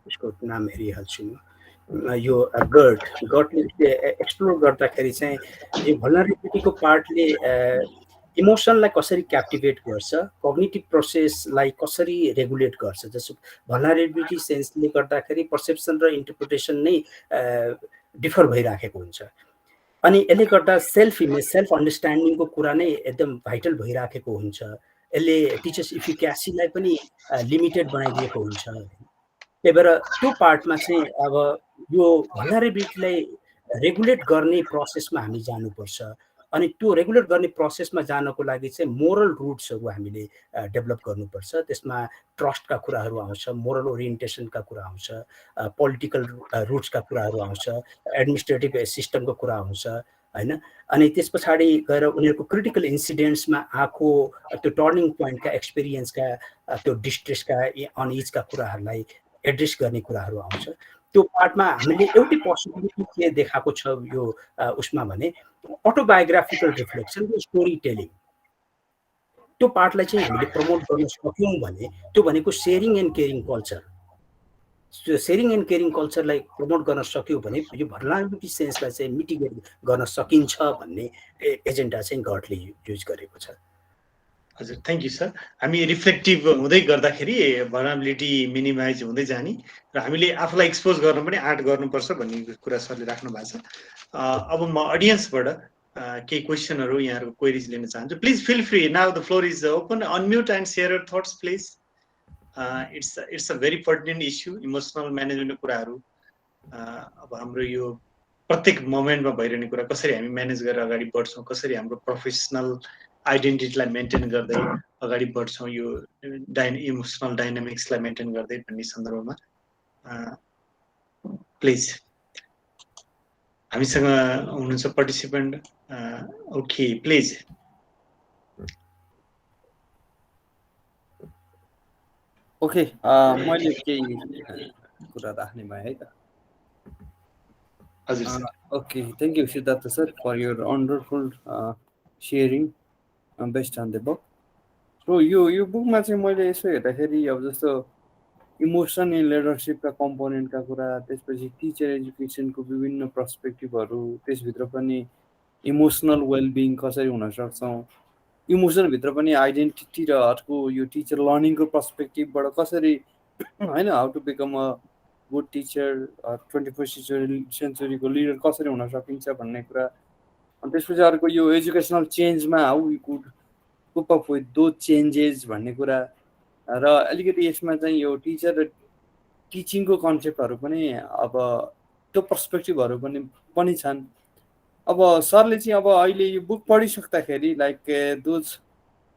उसको नाम हेरिहाल्छु म। यो गर्टले एक्सप्लोर गर्दाखेरि चाहिँ यो भल्नरेबिलिटीको पार्टले इमोसनलाई कसरी क्याप्टिभेट गर्छ, कग्निटिभ प्रोसेसलाई कसरी रेगुलेट गर्छ। जस्तो भल्नरेबिलिटी सेन्सले गर्दाखेरि पर्सेप्सन र इन्टरप्रिटेसन नै डिफर भइराखेको हुन्छ। अनि यसले गर्दा सेल्फ इमेज, सेल्फ अन्डरस्ट्यान्डिङको कुरा नै एकदम भाइटल भइराखेको हुन्छ। यसले टिचर्स इफिक्यासीलाई पनि लिमिटेड बनाइदिएको हुन्छ। त्यही भएर त्यो पार्टमा चाहिँ अब यो भल्नरेबिलिटीलाई रेगुलेट गर्ने प्रोसेसमा हामी जानुपर्छ। अनि त्यो रेगुलेट गर्ने प्रोसेसमा जानको लागि चाहिँ मोरल रुट्सहरू हामीले डेभलप गर्नुपर्छ। त्यसमा ट्रस्टका कुराहरू आउँछ, मोरल ओरिएन्टेसनका कुरा आउँछ, पोलिटिकल रुट्सका कुराहरू आउँछ, एडमिनिस्ट्रेटिभ सिस्टमको कुरा आउँछ होइन। अनि त्यस पछाडि गएर उनीहरूको क्रिटिकल इन्सिडेन्ट्समा आएको त्यो टर्निङ पोइन्टका एक्सपिरियन्सका, त्यो डिस्ट्रेसका, अनइजका कुराहरूलाई एड्रेस गर्ने कुराहरू आउँछ। त्यो पार्टमा हामीले एउटै पोसिबिलिटी के देखाएको छ यो उसमा भने अटोबायोग्राफिकल रिफ्लेक्सन र स्टोरी टेलिङ। त्यो पार्टलाई चाहिँ हामीले प्रमोट गर्न सक्यौँ भने त्यो भनेको sharing end caring culture. Sharing end caring कल्चरलाई प्रमोट गर्न सक्यो भने यो भल्नरेबिलिटी सेन्सलाई चाहिँ मिटिगेट गर्न सकिन्छ भन्ने एजेन्डा चाहिँ गर्टले युज गरेको छ। हजुर, थ्याङ्क यू सर। हामी रिफ्लेक्टिभ हुँदै गर्दाखेरि भल्नरेबिलिटी मिनिमाइज हुँदै जाने र हामीले आफूलाई एक्सपोज गर्न पनि आर्ट गर्नुपर्छ भन्ने कुरा सरले राख्नु भएको छ। अब म अडियन्सबाट केही क्वेसनहरू यहाँहरूको क्वेरिज लिन चाहन्छु। Please feel free, now the floor is open, unmute and share your thoughts please. It's a very pertinent issue, emotional म्यानेजमेन्टको कुराहरू अब हाम्रो यो प्रत्येक मोमेन्टमा भइरहने कुरा, कसरी हामी म्यानेज गरेर अगाडि बढ्छौँ, कसरी हाम्रो प्रोफेसनल आइडेन्टिटीलाई मेन्टेन गर्दै अगाडि बढ्छौँ, यो इमोसनल डाइनामिक्सलाई मेन्टेन गर्दै भन्ने सन्दर्भमा प्लिज। हामीसँग हुनुहुन्छ पार्टिसिपेन्ट? Okay, please. ओके, मैले केही कुरा राख्ने भए है त। हजुर sir. Okay, thank you Siddharth sir for your wonderful sharing based on the book. So यो बुकमा चाहिँ मैले यसो हेर्दाखेरि अब जस्तो इमोसन इन लिडरसिपका कम्पोनेन्टका कुरा, त्यसपछि टिचर एजुकेसनको विभिन्न पर्सपेक्टिभहरू, त्यसभित्र पनि इमोसनल वेलबिङ कसरी हुन सक्छौँ, इमोसनभित्र पनि आइडेन्टिटी र अर्को यो टिचर लर्निङको पर्सपेक्टिभबाट कसरी होइन how to become a good teacher, 21st सेन्चुरीको लिडर कसरी हुन सकिन्छ भन्ने कुरा। अनि त्यसपछि अर्को यो एजुकेसनल चेन्जमा how we could cope up with those changes भन्ने कुरा। र अलिकति यसमा चाहिँ यो टिचर र टिचिङको कन्सेप्टहरू पनि अब त्यो पर्सपेक्टिभहरू पनि छन्। अब सरले चाहिँ अब अहिले यो बुक पढिसक्दाखेरि like those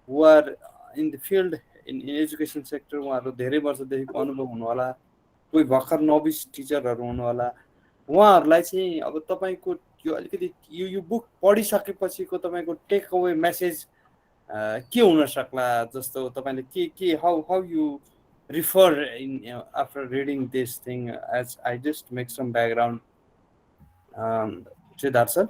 who are in the field in education sector उहाँहरू धेरै वर्षदेखिको अनुभव हुनु होला, कोही भर्खर नोभिस टिचरहरू हुनु होला, उहाँहरूलाई चाहिँ अब तपाईँको यो अलिकति यो बुक पढिसकेपछिको तपाईँको टेक अवे मेसेज के हुन सक्ला जस्तो तपाईँले के how you refer in after reading this thing as I just make some background Siddharth sir.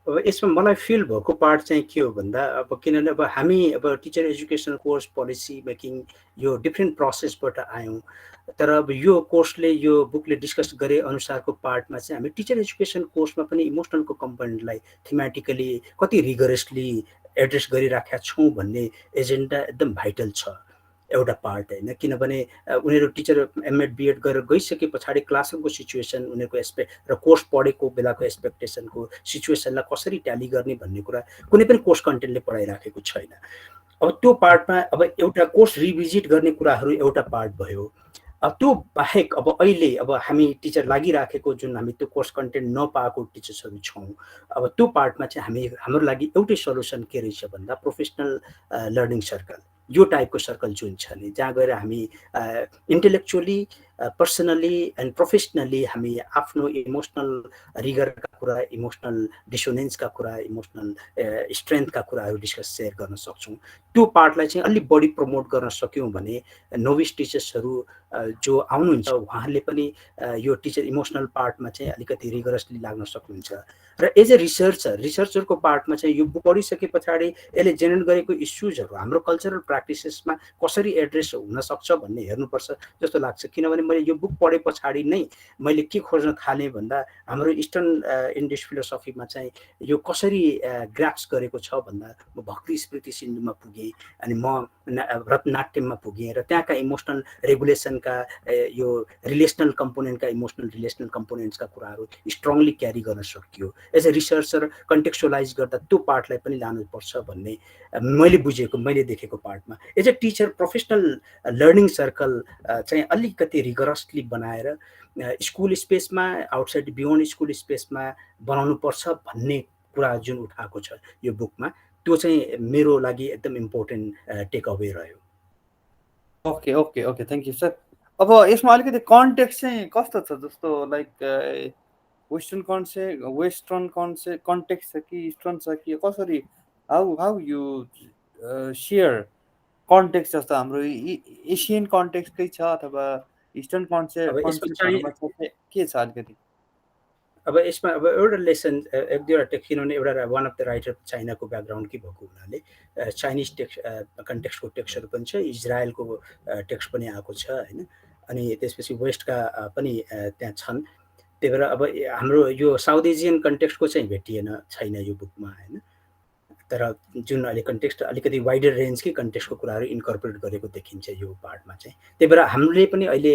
अब यसमा मलाई फिल भएको पार्ट चाहिँ के हो भन्दा अब किनभने अब हामी अब teacher education course policy making यो डिफ्रेन्ट प्रोसेसबाट आयौँ, तर अब यो कोर्सले यो बुकले डिस्कस गरे अनुसारको पार्टमा चाहिँ हामी टिचर एजुकेसन कोर्समा पनि इमोसनलको कम्पोनेन्टलाई थीमेटिकली कति रिगरसली एड्रेस गरिराखेका छौँ भन्ने एजेन्डा एकदम भाइटल छ एउटा पार्ट होइन। किनभने उनीहरू टिचर एमएड बिएड गरेर गइसके पछाडि क्लासरुमको सिचुएसन उनीहरूको एक्सपेक्ट र कोर्स पढेको बेलाको एक्सपेक्टेसनको सिचुएसनलाई कसरी ट्याली गर्ने भन्ने कुरा कुनै पनि कोर्स कन्टेन्टले पढाइराखेको छैन। अब त्यो पार्टमा अब एउटा कोर्स रिभिजिट गर्ने कुराहरू एउटा पार्ट भयो। अब त्यो बाहेक अब अहिले अब हामी टिचर लागिराखेको जुन हामी त्यो कोर्स कन्टेन्ट नपाएको टिचर्सहरू छौँ, अब त्यो पार्टमा चाहिँ हाम्रो लागि एउटै सल्युसन के रहेछ भन्दा प्रोफेसनल लर्निङ सर्कल, यो टाइपको सर्कल जुन छ नि, जहाँ गएर हामी इन्टेलेक्चुअली पर्सनली एन्ड प्रोफेसनली हामी आफ्नो इमोसनल रिगरका कुरा, इमोसनल डिसोनेन्सका कुरा, इमोसनल स्ट्रेन्थका कुराहरू डिस्कस सेयर गर्न सक्छौँ। त्यो पार्टलाई चाहिँ अलिक बढी प्रमोट गर्न सक्यौँ भने नोभिस टिचर्सहरू जो आउनुहुन्छ उहाँहरूले पनि यो टिचर इमोसनल पार्टमा चाहिँ अलिकति रिगरसली लाग्न सक्नुहुन्छ। र एज ए रिसर्चरको पार्टमा चाहिँ यो बुक पढिसके पछाडि यसले जेनेरेट गरेको इस्युजहरू हाम्रो कल्चरल प्र्याक्टिसेसमा कसरी एड्रेस हुनसक्छ भन्ने हेर्नुपर्छ जस्तो लाग्छ। किनभने मैले यो बुक पढे पछाडि नै मैले के खोज्न थालेँ भन्दा हाम्रो इस्टर्न इन्डियस फिलोसफीमा चाहिँ यो कसरी ग्राप्स गरेको छ भन्दा म भक्ति स्मृति सिन्धुमा पुगेँ, अनि म भरतनाट्यममा पुगेँ र त्यहाँका इमोसनल रेगुलेसनका यो रिलेसनल कम्पोनेन्टका इमोसनल रिलेसनल कम्पोनेन्ट्सका कुराहरू स्ट्रङली क्यारी गर्न सकियो। एज ए रिसर्चर कन्टेक्चुअलाइज गर्दा त्यो पार्टलाई पनि लानुपर्छ भन्ने मैले बुझेको, मैले देखेको पार्टमा as a teacher professional learning circle चाहिँ अलिकति रिगरसली बनाएर स्कुल स्पेसमा आउटसाइड बियोन्ड स्कुल स्पेसमा बनाउनु पर्छ भन्ने कुरा जुन उठाएको छ यो बुकमा, त्यो चाहिँ मेरो लागि एकदम इम्पोर्टेन्ट टेक अवे रह्यो। Okay okay okay thank you sir. अब यसमा अलिकति कन्टेक्स्ट चाहिँ कस्तो छ, जस्तो लाइक वेस्टर्न कन्टेक्स्ट छ कि इस्टर्न छ कि कसरी, हाउ यु सेयर कन्टेक्स्ट जस्तो हाम्रो एसियन कन्टेक्स्टकै छ अथवा इस्टर्न कन्टेक्स्टमा के छ अलिकति? अब यसमा अब एउटा लेसन एक दुईवटा टेक्स्ट, किनभने एउटा वान अफ द राइटर चाइनाको ब्याकग्राउन्डकै भएको हुनाले चाइनिज टेक्स्ट कन्टेक्स्टको टेक्स्टहरू पनि छ, इजरायलको टेक्स्ट पनि आएको छ होइन, अनि त्यसपछि वेस्टका पनि त्यहाँ छन्। त्यही भएर अब हाम्रो यो साउथ एसियन कन्टेक्स्टको चाहिँ भेटिएन छैन यो बुकमा होइन, तर जुन अहिले कन्टेक्स्ट अलिकति वाइडर रेन्जकै कन्टेक्स्टको कुराहरू इन्कर्पोरेट गरेको देखिन्छ यो पार्टमा चाहिँ। त्यही भएर हामीले पनि अहिले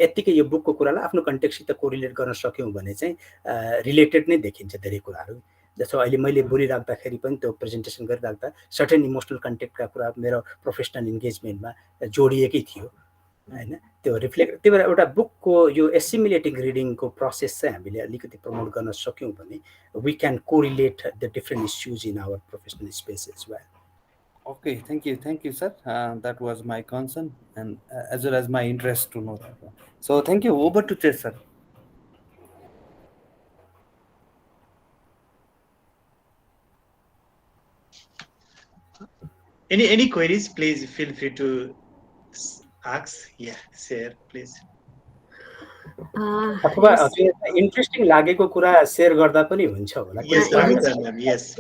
यत्तिकै यो बुकको कुरालाई आफ्नो कन्टेक्स्टसित कोरिलेट गर्न सक्यौँ भने चाहिँ रिलेटेड नै देखिन्छ धेरै कुराहरू। जस्तो अहिले मैले बोलिराख्दाखेरि पनि त्यो प्रेजेन्टेसन गरिराख्दा सर्टेन इमोसनल कन्टेक्टका कुरा मेरो प्रोफेसनल इन्गेजमेन्टमा जोडिएकै थियो होइन, त्यो रिफ्लेक्ट। त्यही भएर एउटा बुकको यो एसिमिलेटिङ रिडिङको प्रोसेस चाहिँ हामीले अलिकति प्रमोट गर्न सक्यौँ भने we can correlate the different issues in our professional space as well. Okay, thank you sir. That was my concern and as well as my interest to know that. So thank you. Over to Chess sir. Any queries, please feel free to ask. Yeah, share please. अथवा interesting लागेको कुरा share गर्दा पनि हुन्छ होला। Yes.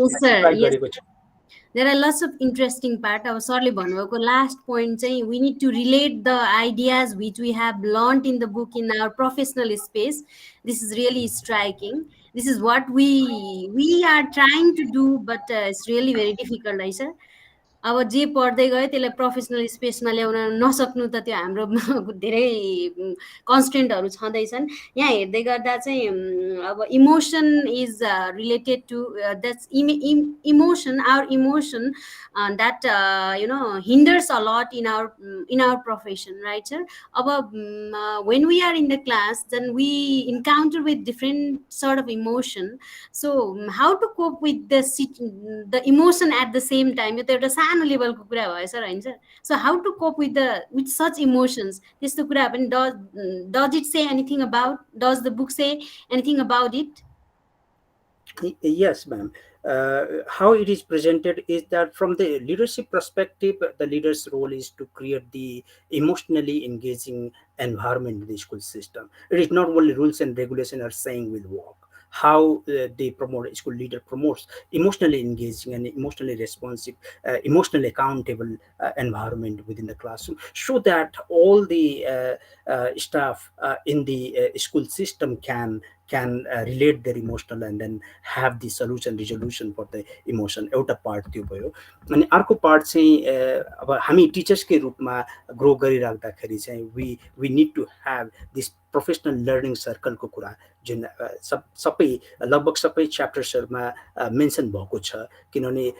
There are lots of interesting part. Our sorry भन्नुभएको last point चाहिँ we need to relate the ideas which we have learned in the book in our professional space. This is really striking. This is what we are trying to do, but it's really very difficult, right, sir? अब जे पढ्दै गयो त्यसलाई professional स्पेसमा ल्याउन नसक्नु त त्यो हाम्रो धेरै कन्स्टेन्टहरू छँदैछन्। यहाँ हेर्दै गर्दा चाहिँ अब emotion is related to that's emotion our emotion that you know hinders a lot in our profession, right sir? अब when we are in the class, then we encounter with different sort of emotion. So how to cope with the emotion at the same time? यो त एउटा सानो लेभलको कुरा भयो sir होइन sir. So how to cope with such emotions, त्यस्तो कुरा पनि does it say anything about, does the book say anything about it? Yes, ma'am. How it is presented is that from the leadership perspective, the leader's role is to create the emotionally engaging environment in the school system. It is not only rules and regulation are saying will work. How they promote, school leader promotes emotionally engaging and emotionally responsive, emotionally accountable environment within the classroom, so that all the staff in the school system can relate their emotional and then have the solution resolution for the emotion. एउटा part त्यो भयो. अनि अर्को part चाहिँ अब हामी टिचर्सकै रूपमा grow गरिराख्दाखेरि चाहिँ we need to have this professional learning सर्कलको कुरा जुन सबै लगभग सबै च्याप्टर्सहरूमा मेन्सन भएको छ. किनभने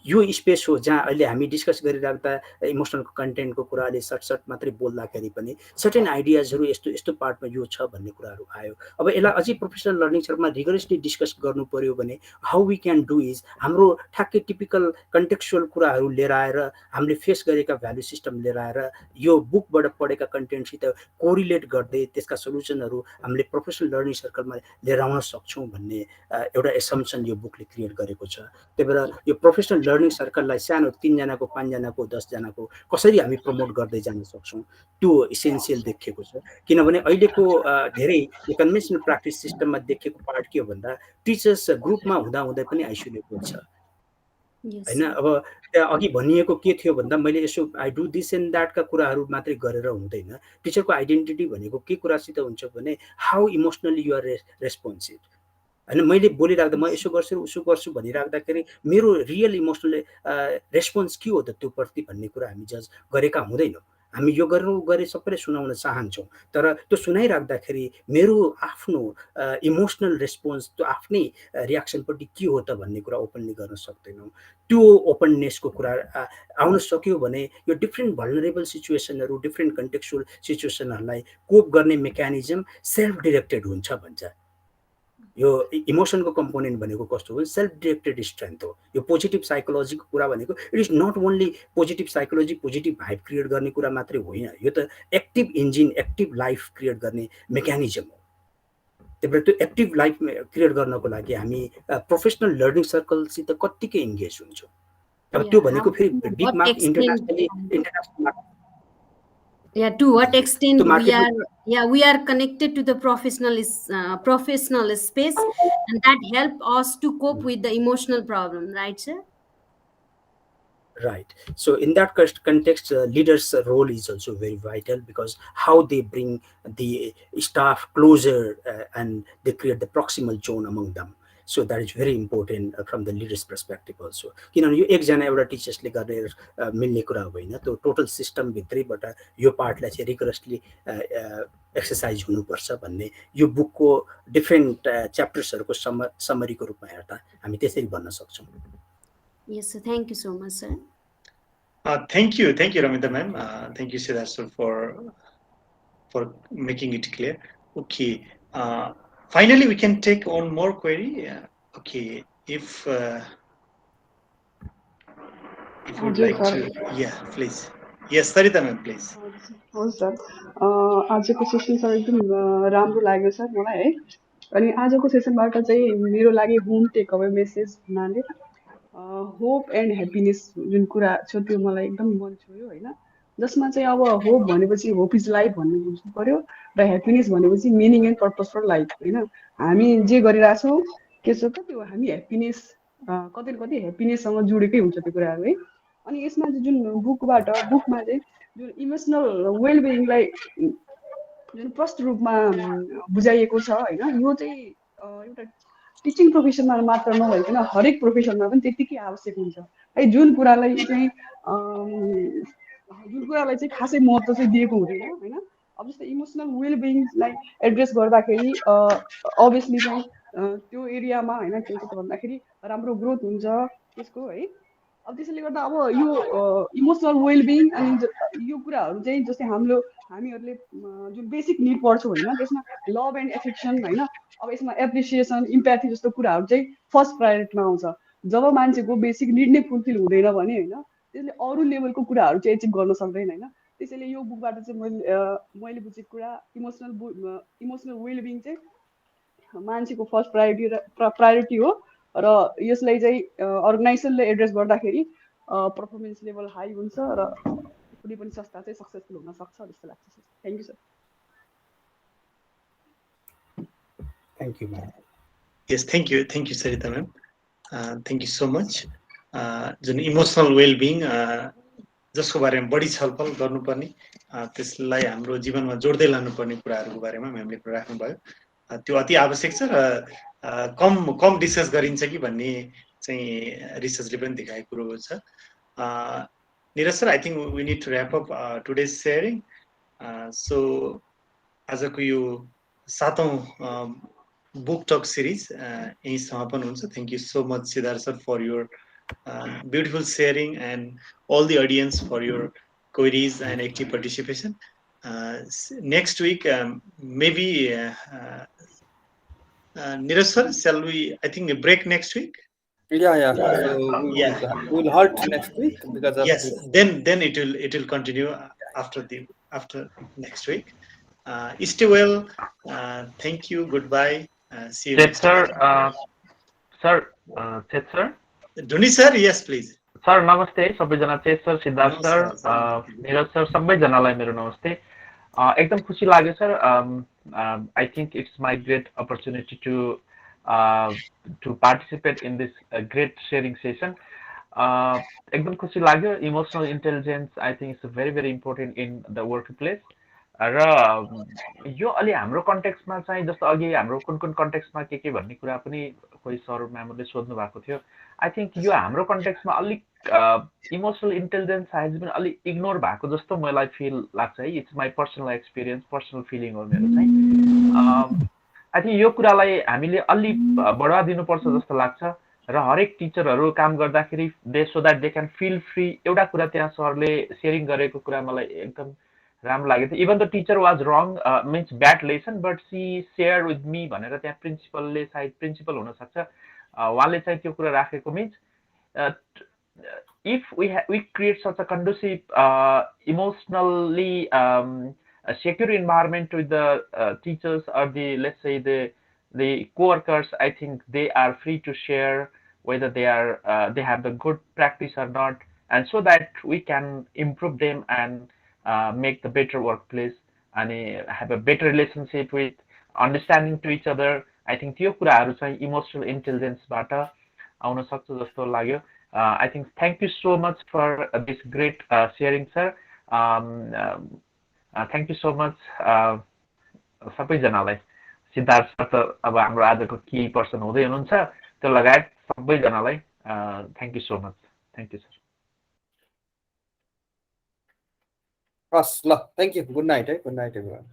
यो स्पेस हो जहाँ अहिले हामी डिस्कस गरिराख्दा इमोसनल कन्टेन्टको कुराले सर्ट मात्रै बोल्दाखेरि पनि सर्टेन आइडियाजहरू यस्तो यस्तो पार्टमा यो छ भन्ने कुराहरू आयो. अब यसलाई अझै प्रोफेसनल लर्निङ सर्कलमा रिगरसली डिस्कस गर्नु पर्यो भने how we can do is हाम्रो ठ्याक्कै टिपिकल कन्टेक्चुअल कुराहरू लिएर आएर हामीले फेस गरेका भ्यालु सिस्टम लिएर आएर यो बुकबाट पढेका कन्टेन्टसित कोरिलेट गर्दै त्यसका सल्युसनहरू हामीले प्रोफेसनल लर्निङ सर्कलमा लिएर आउन सक्छौँ भन्ने एउटा एसम्पसन यो बुकले क्रिएट गरेको छ. त्यही भएर यो प्रोफेसनल लर्निङ सर्कललाई सानो 3 जनाको 5 जनाको 10 जनाको कसरी हामी प्रमोट गर्दै जान सक्छौँ त्यो इसेन्सियल देखिएको छ. किनभने अहिलेको धेरै यो कन्भेन्सनल प्र्याक्टिस सिस्टममा देखेको पार्ट के हो भन्दा टिचर्स ग्रुपमा हुँदा पनि आइसोलेटेड छ होइन. अब त्यहाँ अघि भनिएको के थियो भन्दा मैले यसो आई डु दिस एन्ड द्याटका कुराहरू मात्रै गरेर हुँदैन. टिचरको आइडेन्टिटी भनेको के कुरासित हुन्छ भने how emotionally you are responsive. होइन मैले बोलिराख्दा म यसो गर्छु उसो गर्छु भनिराख्दाखेरि मेरो रियल इमोसनल रेस्पोन्स के हो त त्यो प्रति भन्ने कुरा हामी जज गरेका हुँदैनौँ. हामी यो गरे सबैले सुनाउन चाहन्छौँ, तर त्यो सुनाइराख्दाखेरि मेरो आफ्नो इमोसनल रेस्पोन्स त्यो आफ्नै रियाक्सनपट्टि के हो त भन्ने कुरा ओपनली गर्न सक्दैनौँ. त्यो ओपननेसको कुरा आउन सक्यो भने यो डिफ्रेन्ट भल्नरेबल सिचुएसनहरू डिफ्रेन्ट कन्टेक्चुअल सिचुएसनहरूलाई कोप गर्ने मेकानिजम सेल्फ डिरेक्टेड हुन्छ भन्छ. यो इमोसनको कम्पोनेन्ट भनेको कस्तो हो, सेल्फ डिरेक्टेड स्ट्रेन्थ हो. यो पोजिटिभ साइकोलोजीको कुरा भनेको it is not only positive psychology positive vibe create गर्ने कुरा मात्रै होइन, यो त active engine active life create गर्ने मेकानिजम हो. त्यही भएर त्यो एक्टिभ लाइफ क्रिएट गर्नको लागि हामी प्रोफेसनल लर्निङ सर्कलसित कत्तिकै इन्गेज हुन्छौँ. अब त्यो भनेको फेरि big mark international to what extent we are connected to the professional space, and that help us to cope with the emotional problem, right sir? Right. So in that context, leaders' role is also very vital, because how they bring the staff closer and they create the proximal zone among them. So that is very important from the leader's perspective also. किनभने यो एकजना एउटा टिचर्सले गर्ने मिल्ने कुरा होइन, त्यो total system भित्रैबाट यो पार्टलाई चाहिँ rigorously exercise हुनुपर्छ भन्ने यो बुकको डिफ्रेन्ट च्याप्टर्सहरूको समरीको रूपमा हेर्दा हामी त्यसरी भन्न सक्छौँ. Yes, sir. Thank you so much, sir. Thank you, Ramita ma'am. Thank you, Siddharth sir, for making it clear. Okay. Finally, we can take one more query. Okay, if you'd like to, yeah, please. Yes, Sarita ma'am, please. हुन्छ sir, आजको session sir एकदम राम्रो लाग्यो sir मलाई है. अनि आजको सेसनबाट चाहिँ मेरो लागि होम टेक अवे मेसेज भन्नाले होप एन्ड ह्याप्पिनेस जुन कुरा छ त्यो मलाई एकदम मन छोयो होइन. जसमा चाहिँ अब होप भनेपछि होप इज लाइफ भन्ने बुझ्नु पर्यो, र ह्याप्पिनेस भनेपछि मिनिङ एन्ड पर्पस फर लाइफ होइन. हामी जे गरिरहेछौँ के छ त त्यो हामी ह्याप्पिनेस कतै न कतै ह्याप्पिनेससँग जोडेकै हुन्छ त्यो कुराहरू है. अनि यसमा चाहिँ जुन बुकमा चाहिँ जुन इमोसनल वेलबिङलाई जुन प्रष्ट रूपमा बुझाइएको छ होइन, यो चाहिँ एउटा टिचिङ प्रोफेसनमा मात्र नभइकन हरेक प्रोफेसनमा पनि त्यतिकै आवश्यक हुन्छ है. जुन कुरालाई चाहिँ खासै महत्त्व चाहिँ दिएको हुँदैन होइन. अब जस्तै इमोसनल वेलबिङलाई एड्रेस गर्दाखेरि अभियसली चाहिँ त्यो एरियामा होइन के हुन्छ भन्दाखेरि राम्रो ग्रोथ हुन्छ त्यसको है. अब त्यसैले गर्दा अब यो इमोसनल वेलबिङ अनि यो कुराहरू चाहिँ जस्तै हामीहरूले जुन बेसिक निड पर्छौँ होइन, त्यसमा लभ एन्ड एफेक्सन होइन, अब यसमा एप्रिसिएसन इम्प्याथी जस्तो कुराहरू चाहिँ फर्स्ट प्रायोरिटीमा आउँछ. जब मान्छेको बेसिक निड नै फुलफिल हुँदैन भने होइन, त्यसले अरू लेभलको कुराहरू चाहिँ एचिभ गर्न सक्दैन होइन। त्यसैले यो बुकबाट चाहिँ मैले बुझेको कुरा इमोसनल वेलबिङ चाहिँ मान्छेको फर्स्ट प्रायोरिटी हो र यसलाई चाहिँ अर्गनाइजेसनले एड्रेस गर्दाखेरि पर्फर्मेन्स लेभल हाई हुन्छ र कुनै पनि संस्था चाहिँ सक्सेसफुल हुन सक्छ जस्तो लाग्छ sir. Thank you sir. Thank you ma'am. Yes thank you Sarita ma'am, thank you so much. Jun emotional well-being जसको बारेमा बढी छलफल गर्नुपर्ने, त्यसलाई हाम्रो जीवनमा जोड्दै लानुपर्ने कुराहरूको बारेमा म्यामले कुरा राख्नुभयो। त्यो अति आवश्यक छ र कम डिस्कस गरिन्छ कि भन्ने चाहिँ रिसर्चले पनि देखाएको कुरो छ। Niraj sir, I think we need to wrap up today's sharing. So आजको यो 7औं बुक टक सिरिज यही समापन हुन्छ। Thank you so much Siddharth sir for your beautiful sharing and all the audience for your queries and active participation. Next week, maybe Neeraj sir, shall we? I think a break next week. Yeah. So we'll halt next week because of yes. this. Then it will continue after next week. Stay well. Thank you. Goodbye. See you next week. Sir, sir. Dhuni sir, yes please. Sir नमस्ते सबैजना, Chet sir, Siddharth sir, Niraj sir, सबैजनालाई मेरो नमस्ते। एकदम खुसी लाग्यो sir. I think it's my great opportunity to participate in this great sharing session. एकदम खुसी लाग्यो। Emotional intelligence I think it's very very important in the work place. र यो अलि हाम्रो कन्टेक्स्टमा चाहिँ जस्तो अघि हाम्रो कुन कन्टेक्स्टमा के भन्ने कुरा पनि कोही सर म्यामहरूले सोध्नु भएको थियो। आई थिङ्क यो हाम्रो कन्टेक्स्टमा अलिक इमोसनल इन्टेलिजेन्स सायद पनि अलिक इग्नोर भएको जस्तो मलाई फिल लाग्छ है। It's my personal experience, personal feeling हो मेरो चाहिँ। आई थिङ्क यो कुरालाई हामीले अलि बढावा दिनुपर्छ जस्तो लाग्छ र हरेक टिचरहरू काम गर्दाखेरि so that they can feel free. एउटा कुरा त्यहाँ सरले सेयरिङ गरेको कुरा मलाई एकदम राम्रो लाग्यो थियो। Even the teacher was wrong, means bad lesson, but she share with me भनेर त्यहाँ प्रिन्सिपलले, सायद प्रिन्सिपल हुनसक्छ, उहाँले चाहिँ त्यो कुरा राखेको। Mince if we create such a conducive, emotionally secure environment with the teachers or let's say the co-workers, I think they are free to share whether they have the good practice or not, and so that we can improve them and make the better workplace and have a better relationship with understanding to each other. I think त्यो कुराहरू चाहिँ emotional इन्टेलिजेन्सबाट आउन सक्छ जस्तो लाग्यो। I think thank you so much for this great sharing, sir. Thank you so much सबैजनालाई। Siddharth sir त अब हाम्रो आजको की पर्सन हुँदै हुनुहुन्छ, त्यो लगायत सबैजनालाई thank you so much. Thank you sir. हस् ल, थ्याङ्क यू। गुड नाइट है। Good night everyone.